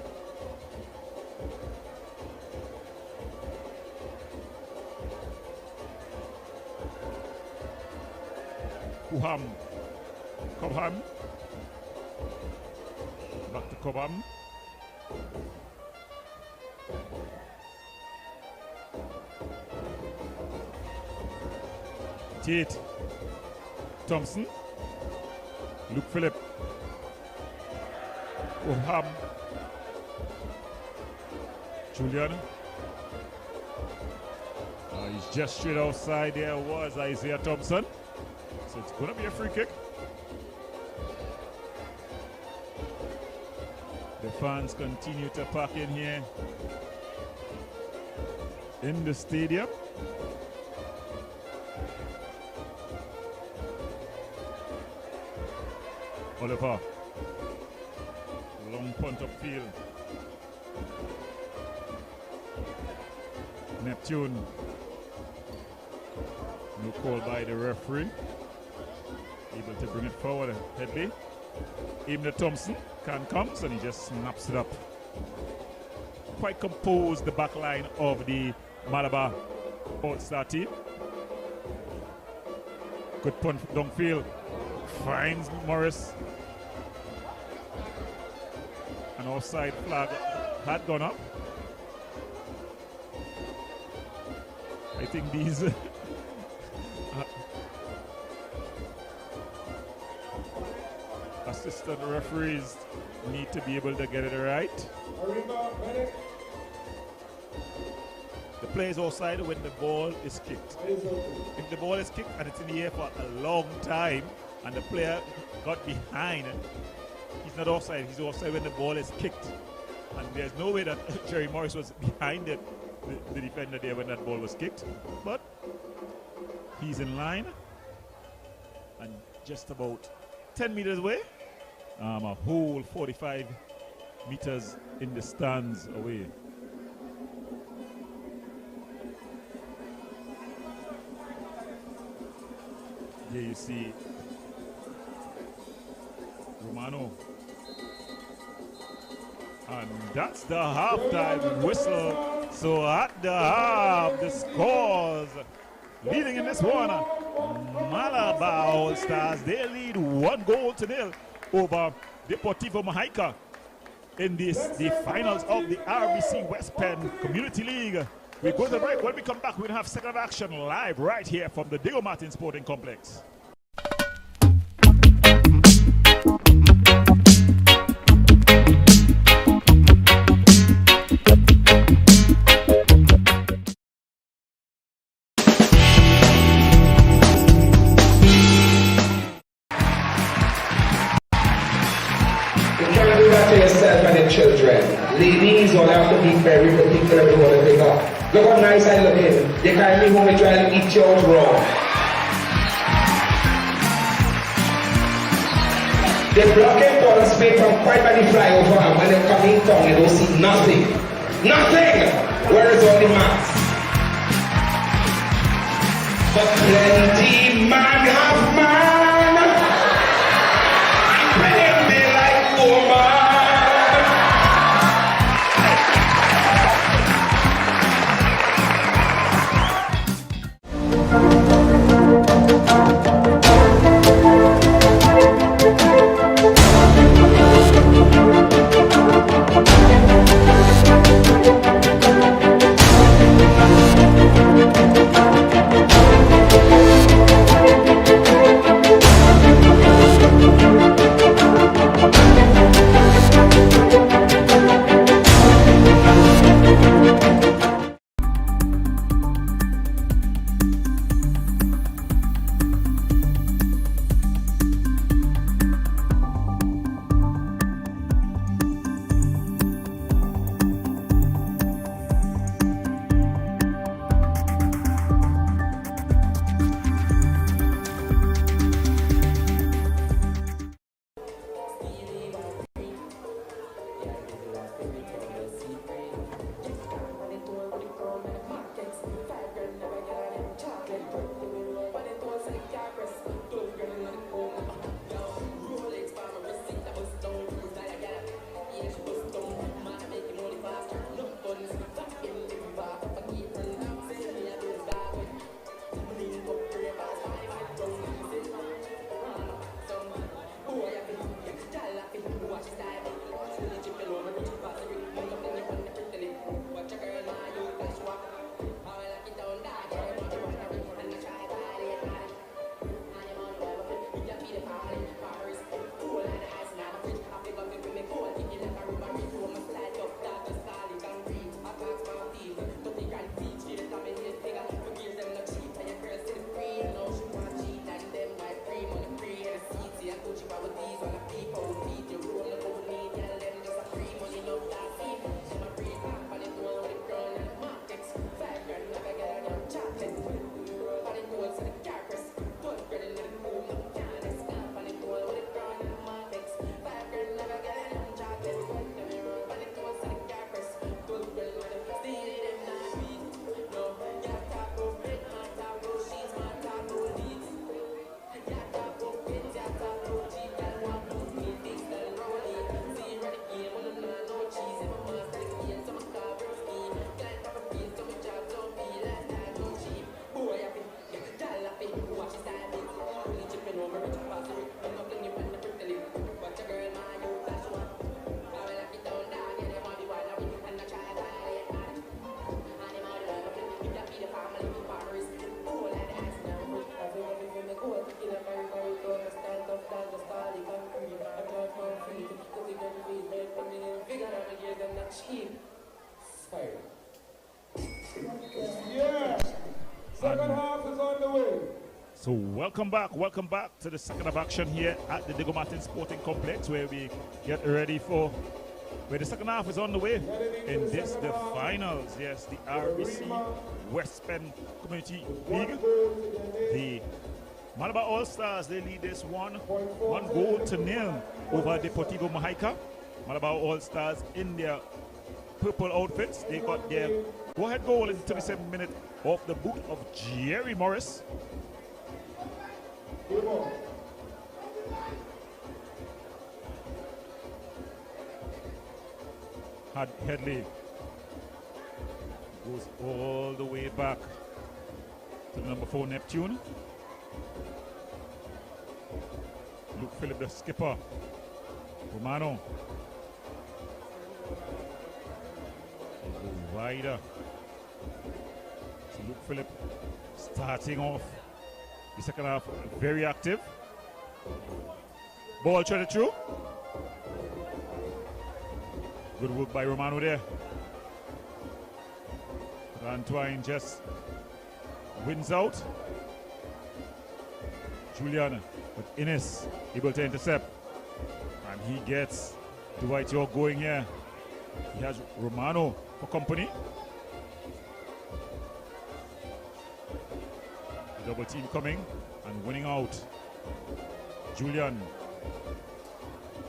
D: Cobham. Back to Cobham. Tate. Thompson. Luke Phillip. Cobham. Julian. He's just straight outside. There was Isaiah Thompson. So it's going to be a free kick. The fans continue to pack in here in the stadium. Oliver. Long punt upfield. Neptune. No call by the referee. Able to bring it forward. Headley. Even Thompson can comes and he just snaps it up. Quite composed, the back line of the Malabar All-Star team. Good punt downfield. Finds Morris. An offside flag had gone up. I think these assistant referees need to be able to get it right. The play is offside when the ball is kicked. If the ball is kicked and it's in the air for a long time and the player got behind, he's not offside. He's offside when the ball is kicked. And there's no way that Jerry Morris was behind the defender there when that ball was kicked. But he's in line and just about 10 meters away. A whole 45 meters in the stands away. Here you see Romano. And that's the halftime whistle. So at the half, the scores leading in this one. Malabar All Stars, they lead 1-0 over Deportivo Mahaika in the finals of the RBC West Penn Community League. We go to the break. When we come back, we'll have second action live right here from the Diego Martin Sporting Complex.
F: Children, ladies all have to be very particular with what they pick up. Look how nice I look in. You can't be home and try to eat yours wrong. They blocking ball space from quite many flyover, and when they come in town, you don't see nothing. Nothing! Where is all the mass? But plenty man have man. Plenty like woman. Team Spirit.
E: Yeah. Second half is on the way.
D: So welcome back to the second of action here at the Diego Martin Sporting Complex, where we get ready for where the second half is on the way in this the finals. Yes, the RBC West Penn Community League. The Malabar All Stars, they lead this one goal to nil over Deportivo Mojica. Malabar All Stars in their purple outfits. They got their go-ahead goal in the 37th minute off the boot of Jerry Morris. Headley goes all the way back to the number 4 Neptune. Luke Phillip, the skipper. Romano. Go wider. So Luke Phillip starting off the second half very active. Ball threaded through. Good work by Romano there. But Antoine just wins out. Julian with Innes able to intercept. And he gets Dwight York going here. He has Romano for company. The double team coming and winning out. Julian.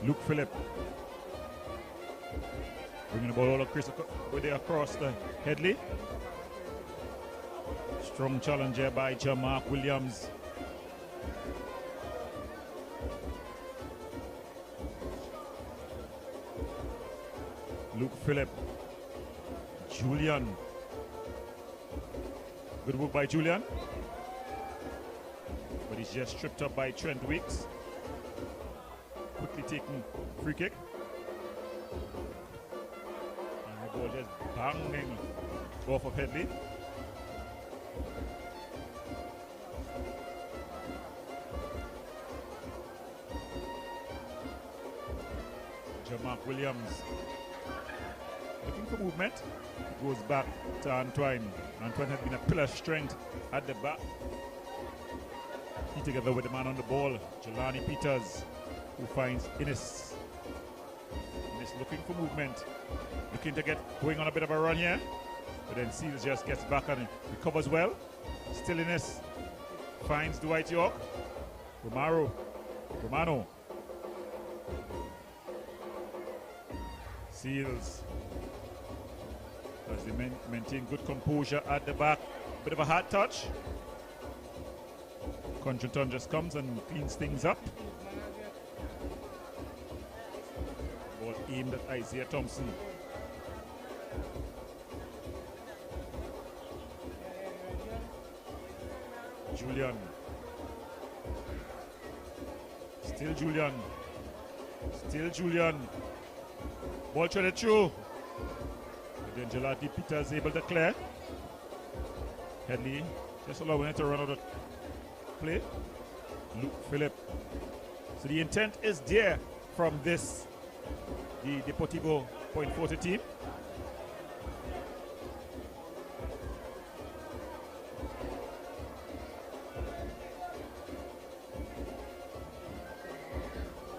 D: Luke Phillip. Bringing the ball all across the Headley. Strong challenge here by Jamark Williams. Luke Phillip. Julian. Good work by Julian. But he's just tripped up by Trent Weeks. Quickly taking free kick. And the ball just banging off of Headley. Jamark Williams looking for movement. Goes back to Antoine. Antoine has been a pillar of strength at the back. He together with the man on the ball, Jelani Peters, who finds Innes. Innes looking for movement. Looking to get going on a bit of a run here. But then Seals just gets back and recovers well. Still Innes finds Dwight York. Romano. Seals as they maintain good composure at the back. Bit of a hard touch. Contreton just comes and cleans things up. Ball aimed at Isaiah Thompson. Julian. Still Julian. Ball threaded through. But then Jelani Peters able to clear. Headley just allowing it to run out of play. Luke Phillip. So the intent is there from the Deportivo Point Forte team.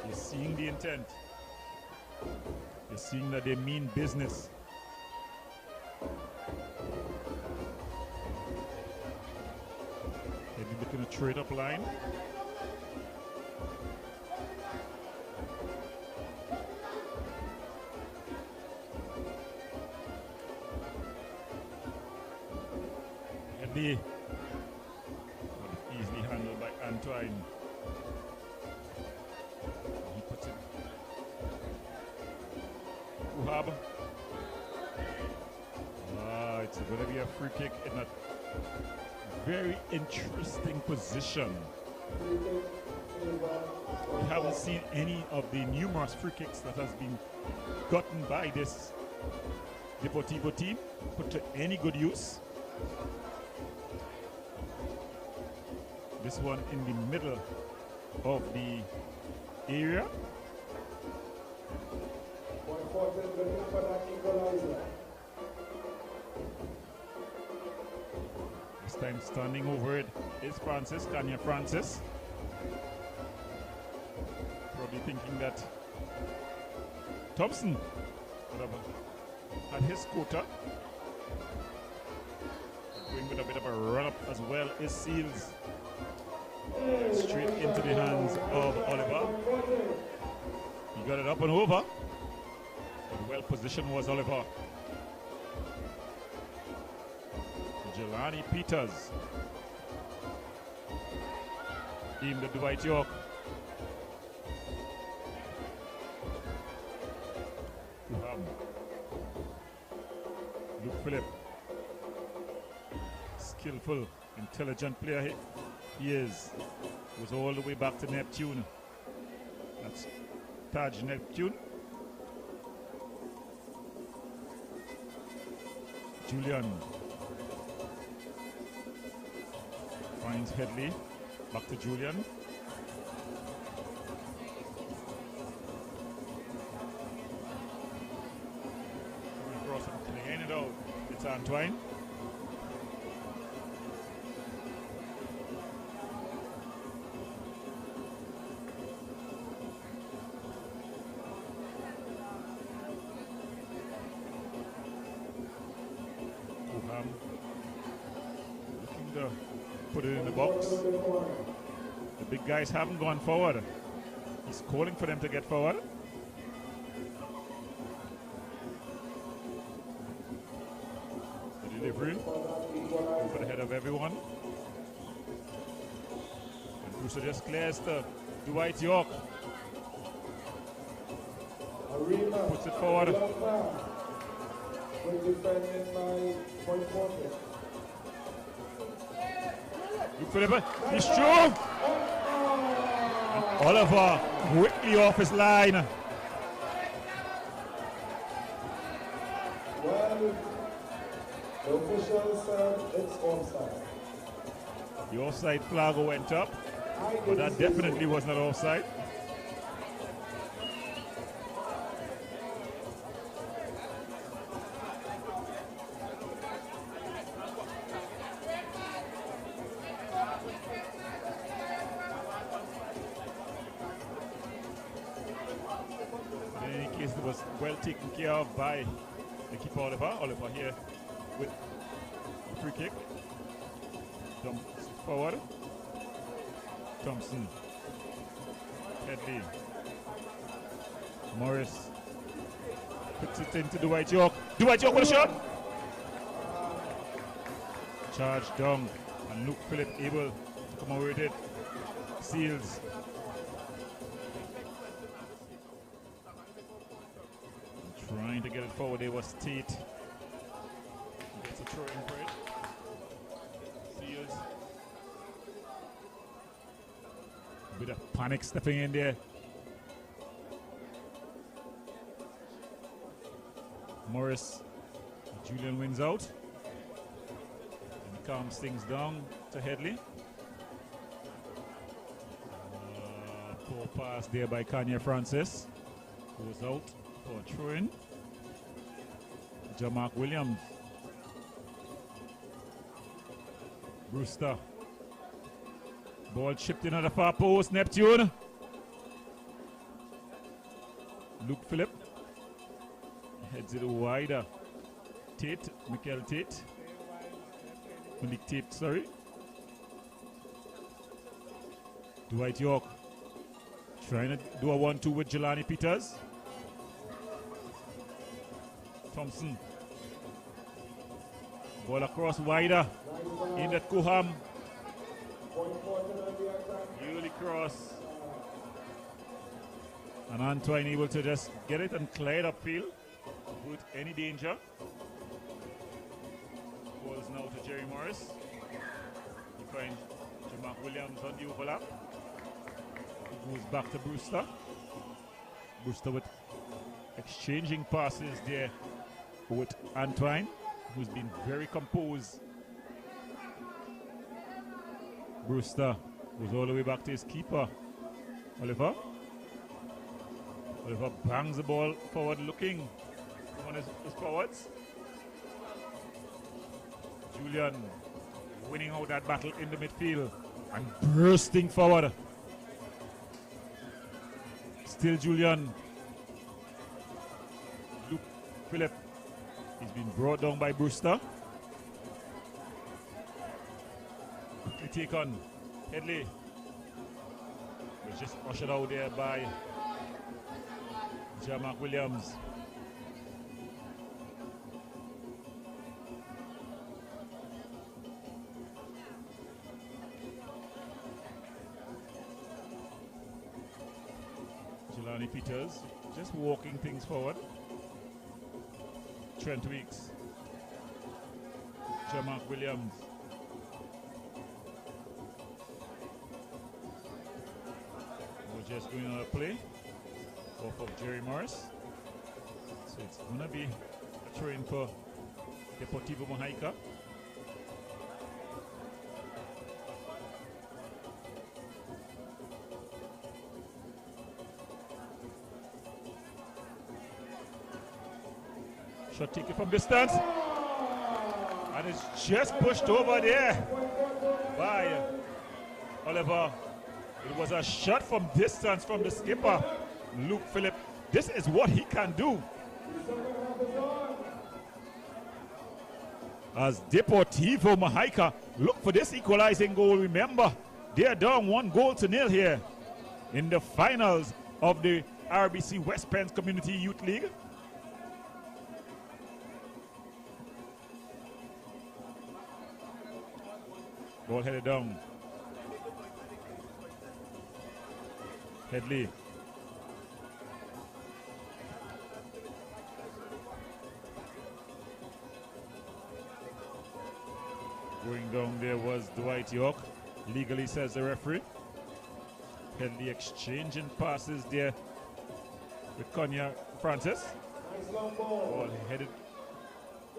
D: You're seeing the intent. You're seeing that they mean business. They're looking at trade up line. And they easily handled by Antoine. He puts it. Uhab. It's going to be a free kick in a very interesting position. We haven't seen any of the numerous free kicks that has been gotten by this Deportivo team put to any good use. This one in the middle of the area.
E: important, looking for that equalizer.
D: This time standing over it is Francis, Kanye Francis. Probably thinking that Thompson would have had his quota. Going with a bit of a run-up as well is Seals. Straight into the hands of Oliver. He got it up and over. But well positioned was Oliver. Jelani Peters aimed at Dwight York. Luke Phillip, skillful, intelligent player he is. Goes all the way back to Neptune. That's Taj Neptune. Julian finds Headley. Back to Julian. Across and clean it out. It's Antoine. Looking to put it in the box. The big guys haven't gone forward. He's calling for them to get forward. The delivery over the head of everyone. And Brewster just clears to Dwight York. Puts it forward. Luke Phillip, he's strong. And Oliver quickly off his line.
E: Well, the official said it's offside.
D: The offside flag went up, but that definitely was not offside. In any case, it was well taken care of by the keeper Oliver. Oliver here with the free kick. Dumps forward. Thompson. Headley. Morris puts it into Dwight York. Dwight York with a shot. Charge down, and Luke Phillip able to come away with it. Seals. Trying to get it forward, there was Tate. Gets a throw in for it. Seals. A bit of panic stepping in there. Morris. Julian wins out. And calms things down to Headley. Poor pass there by Kanye Francis. Goes out for a throw-in. Jamark Williams. Brewster. Ball chipped in at the far post. Neptune. Luke Phillip. Heads it wider. Tate. Michael Tate. Monique Tate, sorry. Dwight York. Trying to do a 1-2 with Jelani Peters. Thompson. Ball across wider. In at Kuham. Early cross. And Antoine able to just get it and clear it upfield with any danger. Balls now to Jerry Morris. You find Jamark Williams on the overlap. It goes back to Brewster. Brewster with exchanging passes there with Antoine, who's been very composed. Brewster goes all the way back to his keeper, Oliver. Oliver bangs the ball forward, looking on his forwards. Julian winning out that battle in the midfield and bursting forward. Still Julian. Luke Phillip. He's been brought down by Brewster. Quickly take on Headley. Was just ushered out there by Jamark Williams. Jelani Peters just walking things forward. Trent Weeks. Jamark Williams. We're just doing another play off of Jerry Morris. So it's going to be a throw in for Deportivo Mojica. Shot taken from distance. And it's just pushed over there by Oliver. It was a shot from distance from the skipper, Luke Phillip. This is what he can do. As Deportivo Mojica look for this equalizing goal. Remember, they are down 1-0 here in the finals of the RBC West Pens Community Youth League. Ball headed down. Headley. Going down there was Dwight York. Legally, says the referee. Headley exchanging passes there with Konya Francis. Ball headed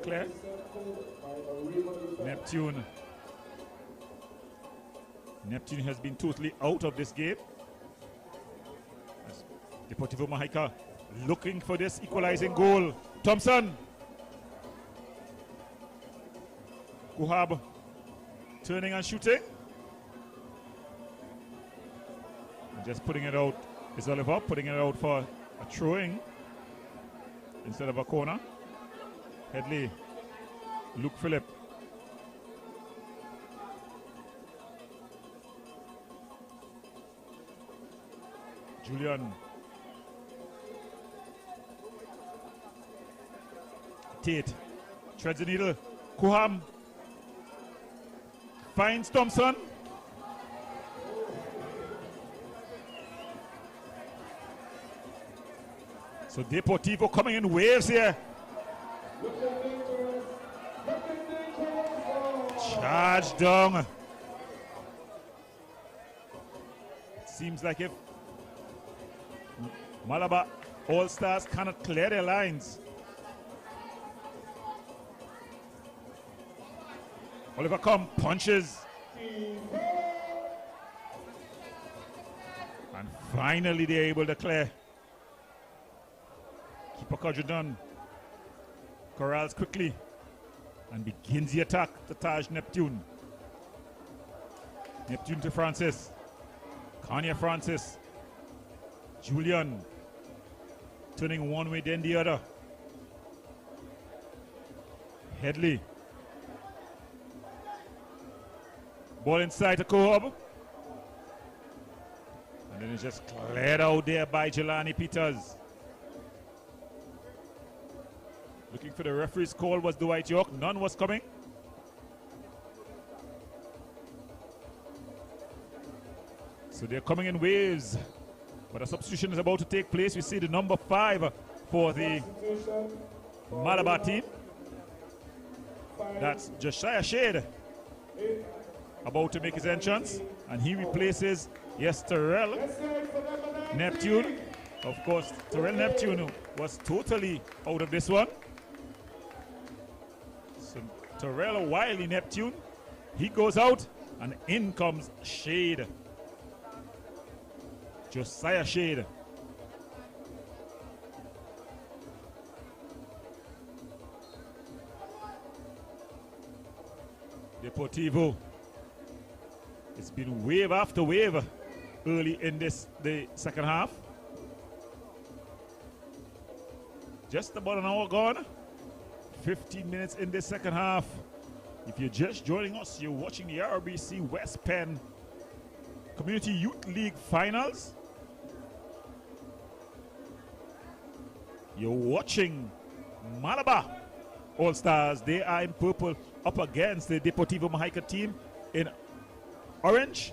D: clear. Neptune. Neptune has been totally out of this game. As Deportivo Mojica looking for this equalizing goal. Thompson. Kuhab turning and shooting. And just putting it out is Oliver, putting it out for a throwing instead of a corner. Headley. Luke Phillip. Julian. Tate treads the needle. Kuham finds Thompson. So Deportivo coming in waves here. Charge down. It seems like if Malabar All-Stars cannot clear their lines. Oliver Combe punches. And finally they're able to clear. Keeper Kodradon corrals quickly and begins the attack to Taj Neptune. Neptune to Francis. Kanye Francis. Julian turning one way then the other. Headley. Ball inside to Coab. And then it's just cleared out there by Jelani Peters. Looking for the referee's call was Dwight York. None was coming. So they're coming in waves. But a substitution is about to take place. We see the number 5 for the Malabar team. That's Josiah Shade about to make his entrance. And he replaces, yes, Terrell Neptune. Of course, Terrell Neptune was totally out of this one. So Terrell Wiley Neptune, he goes out and in comes Shade. Josiah Shade. Deportivo. It's been wave after wave early in the second half. Just about an hour gone. 15 minutes in the second half. If you're just joining us, you're watching the RBC West Penn Community Youth League Finals. You're watching Malabar All-Stars. They are in purple up against the Deportivo Mahica team in orange.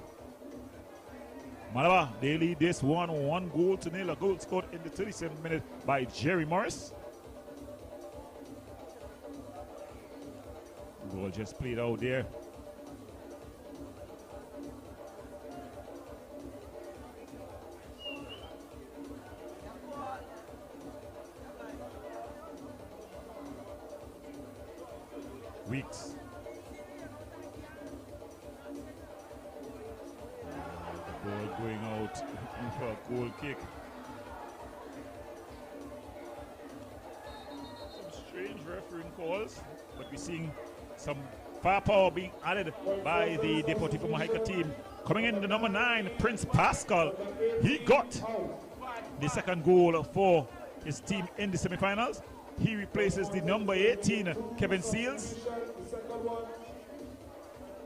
D: Malabar, they lead this one 1-0. A goal scored in the 37th minute by Jerry Morris. Goal just played out there. Weeks. The ball going out for a goal kick. Some strange refereeing calls, but we're seeing some firepower being added by the Deportivo Mahica team. Coming in the number 9, Prince Pascal. He got the second goal for his team in the semifinals. He replaces the number 18, Kevin Seals.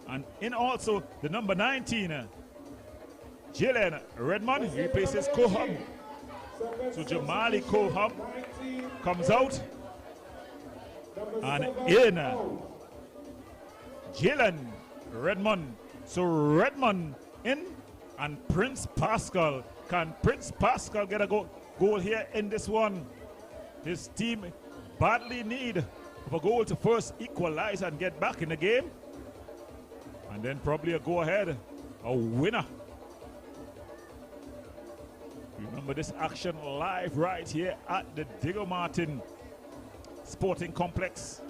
D: And in also the number 19, Jalen Redmond. He replaces Coham. So Jamali Coham comes out. And in Jalen Redmond. So Redmond in and Prince Pascal. Can Prince Pascal get a goal here in this one? His team badly need of a goal to first equalize and get back in the game. And then probably a go-ahead, a winner. Remember this action live right here at the Diego Martin Sporting Complex.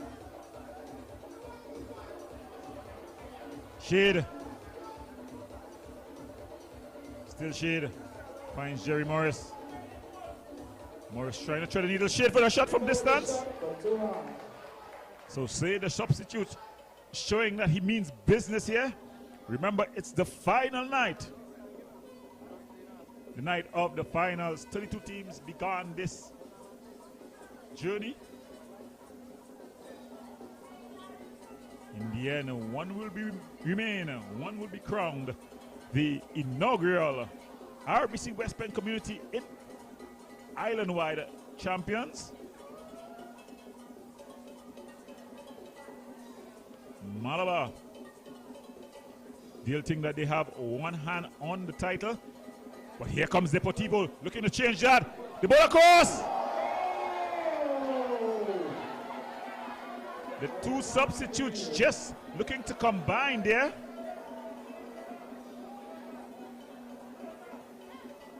D: Shade. Still Shade. Finds Jerry Morris. Morris trying to thread the needle. Shade for a shot from distance. So say the substitute showing that he means business here. Remember, it's the final night. The night of the finals. 32 teams began this journey. In the end, one will remain, one will be crowned the inaugural RBC West Penn Community in Island-wide champions. Malabar, they'll think that they have one hand on the title, but here comes Deportivo looking to change that. The ball across. The two substitutes just looking to combine there.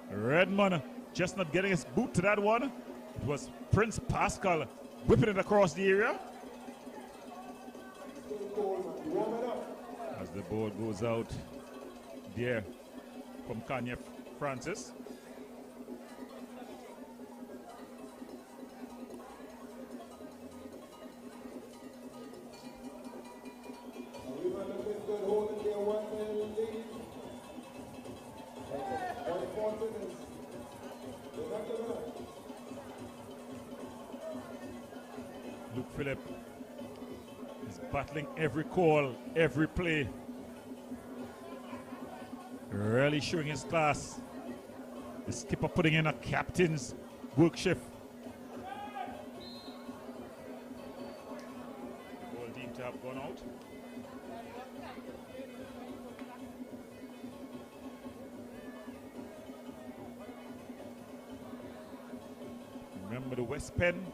D: Redmond just not getting his boot to that one. It was Prince Pascal whipping it across the area. As the ball goes out there from Kanye Francis. Luke Phillip is battling every call, every play. Really showing his class. The skipper putting in a captain's work shift. The ball deemed to have gone out. Remember the West Penn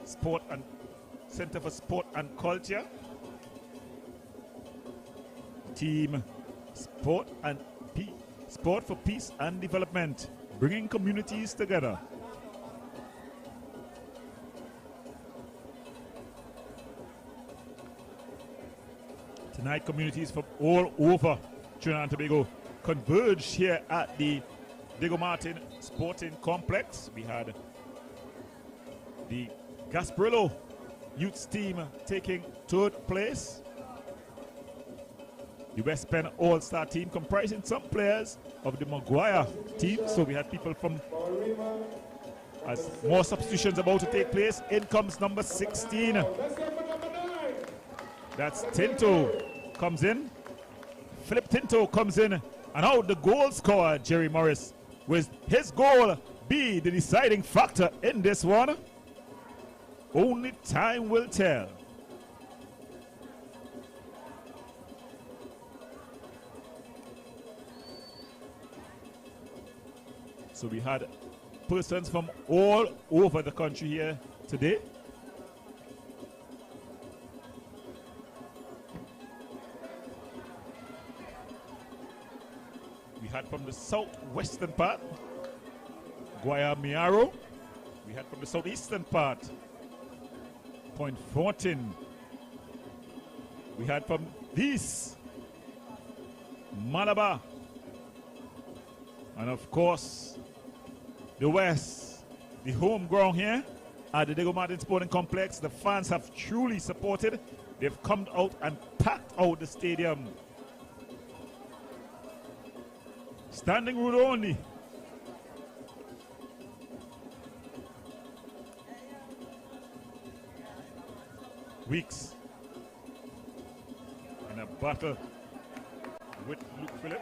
D: Sport and Center for Sport and Culture. Team Sport for Peace and Development, bringing communities together. Tonight, communities from all over Trinidad and Tobago converged here at the Diego Martin Sporting Complex. We had the Gasparillo Youth team taking third place the West Penn All-Star team, comprising some players of the Maguire team. So we had people from, as more substitutions about to take place. In comes number 16. That's Tinto comes in. Philip Tinto comes in. And out the goal scorer, Jerry Morris, with his goal be the deciding factor in this one. Only time will tell. So we had persons from all over the country here today. We had from the southwestern part, Guayamiaro. We had from the southeastern part, Point Fortin. We had from this, Malabar. And of course, the West, the home ground here at the Diego Martin Sporting Complex. The fans have truly supported. They've come out and packed out the stadium. Standing room only. Weeks in a battle with Luke Phillip.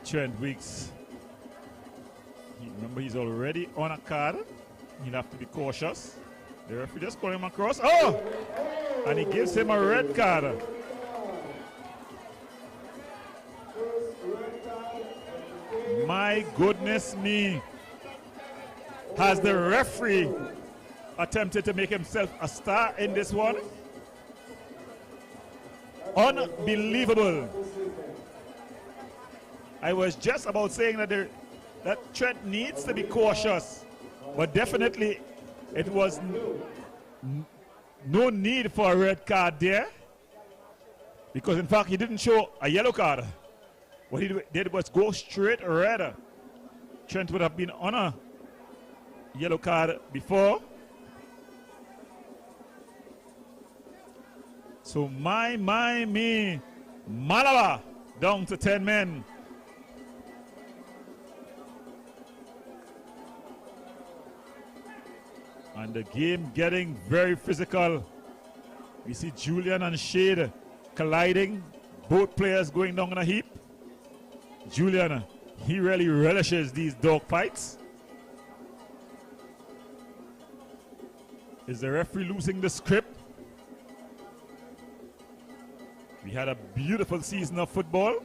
D: Trent Weeks. Remember, he's already on a card. He'll have to be cautious. The referee just called him across. Oh! And he gives him a red card. My goodness me. Has the referee attempted to make himself a star in this one? Unbelievable. I was just about saying that that Trent needs to be cautious, but definitely it was no need for a red card there, because in fact he didn't show a yellow card. What he did was go straight red. Trent would have been on a yellow card before. So me, Malabar down to 10 men. And the game getting very physical. We see Julian and Shade colliding. Both players going down in a heap. Julian, he really relishes these dog fights. Is the referee losing the script? We had a beautiful season of football.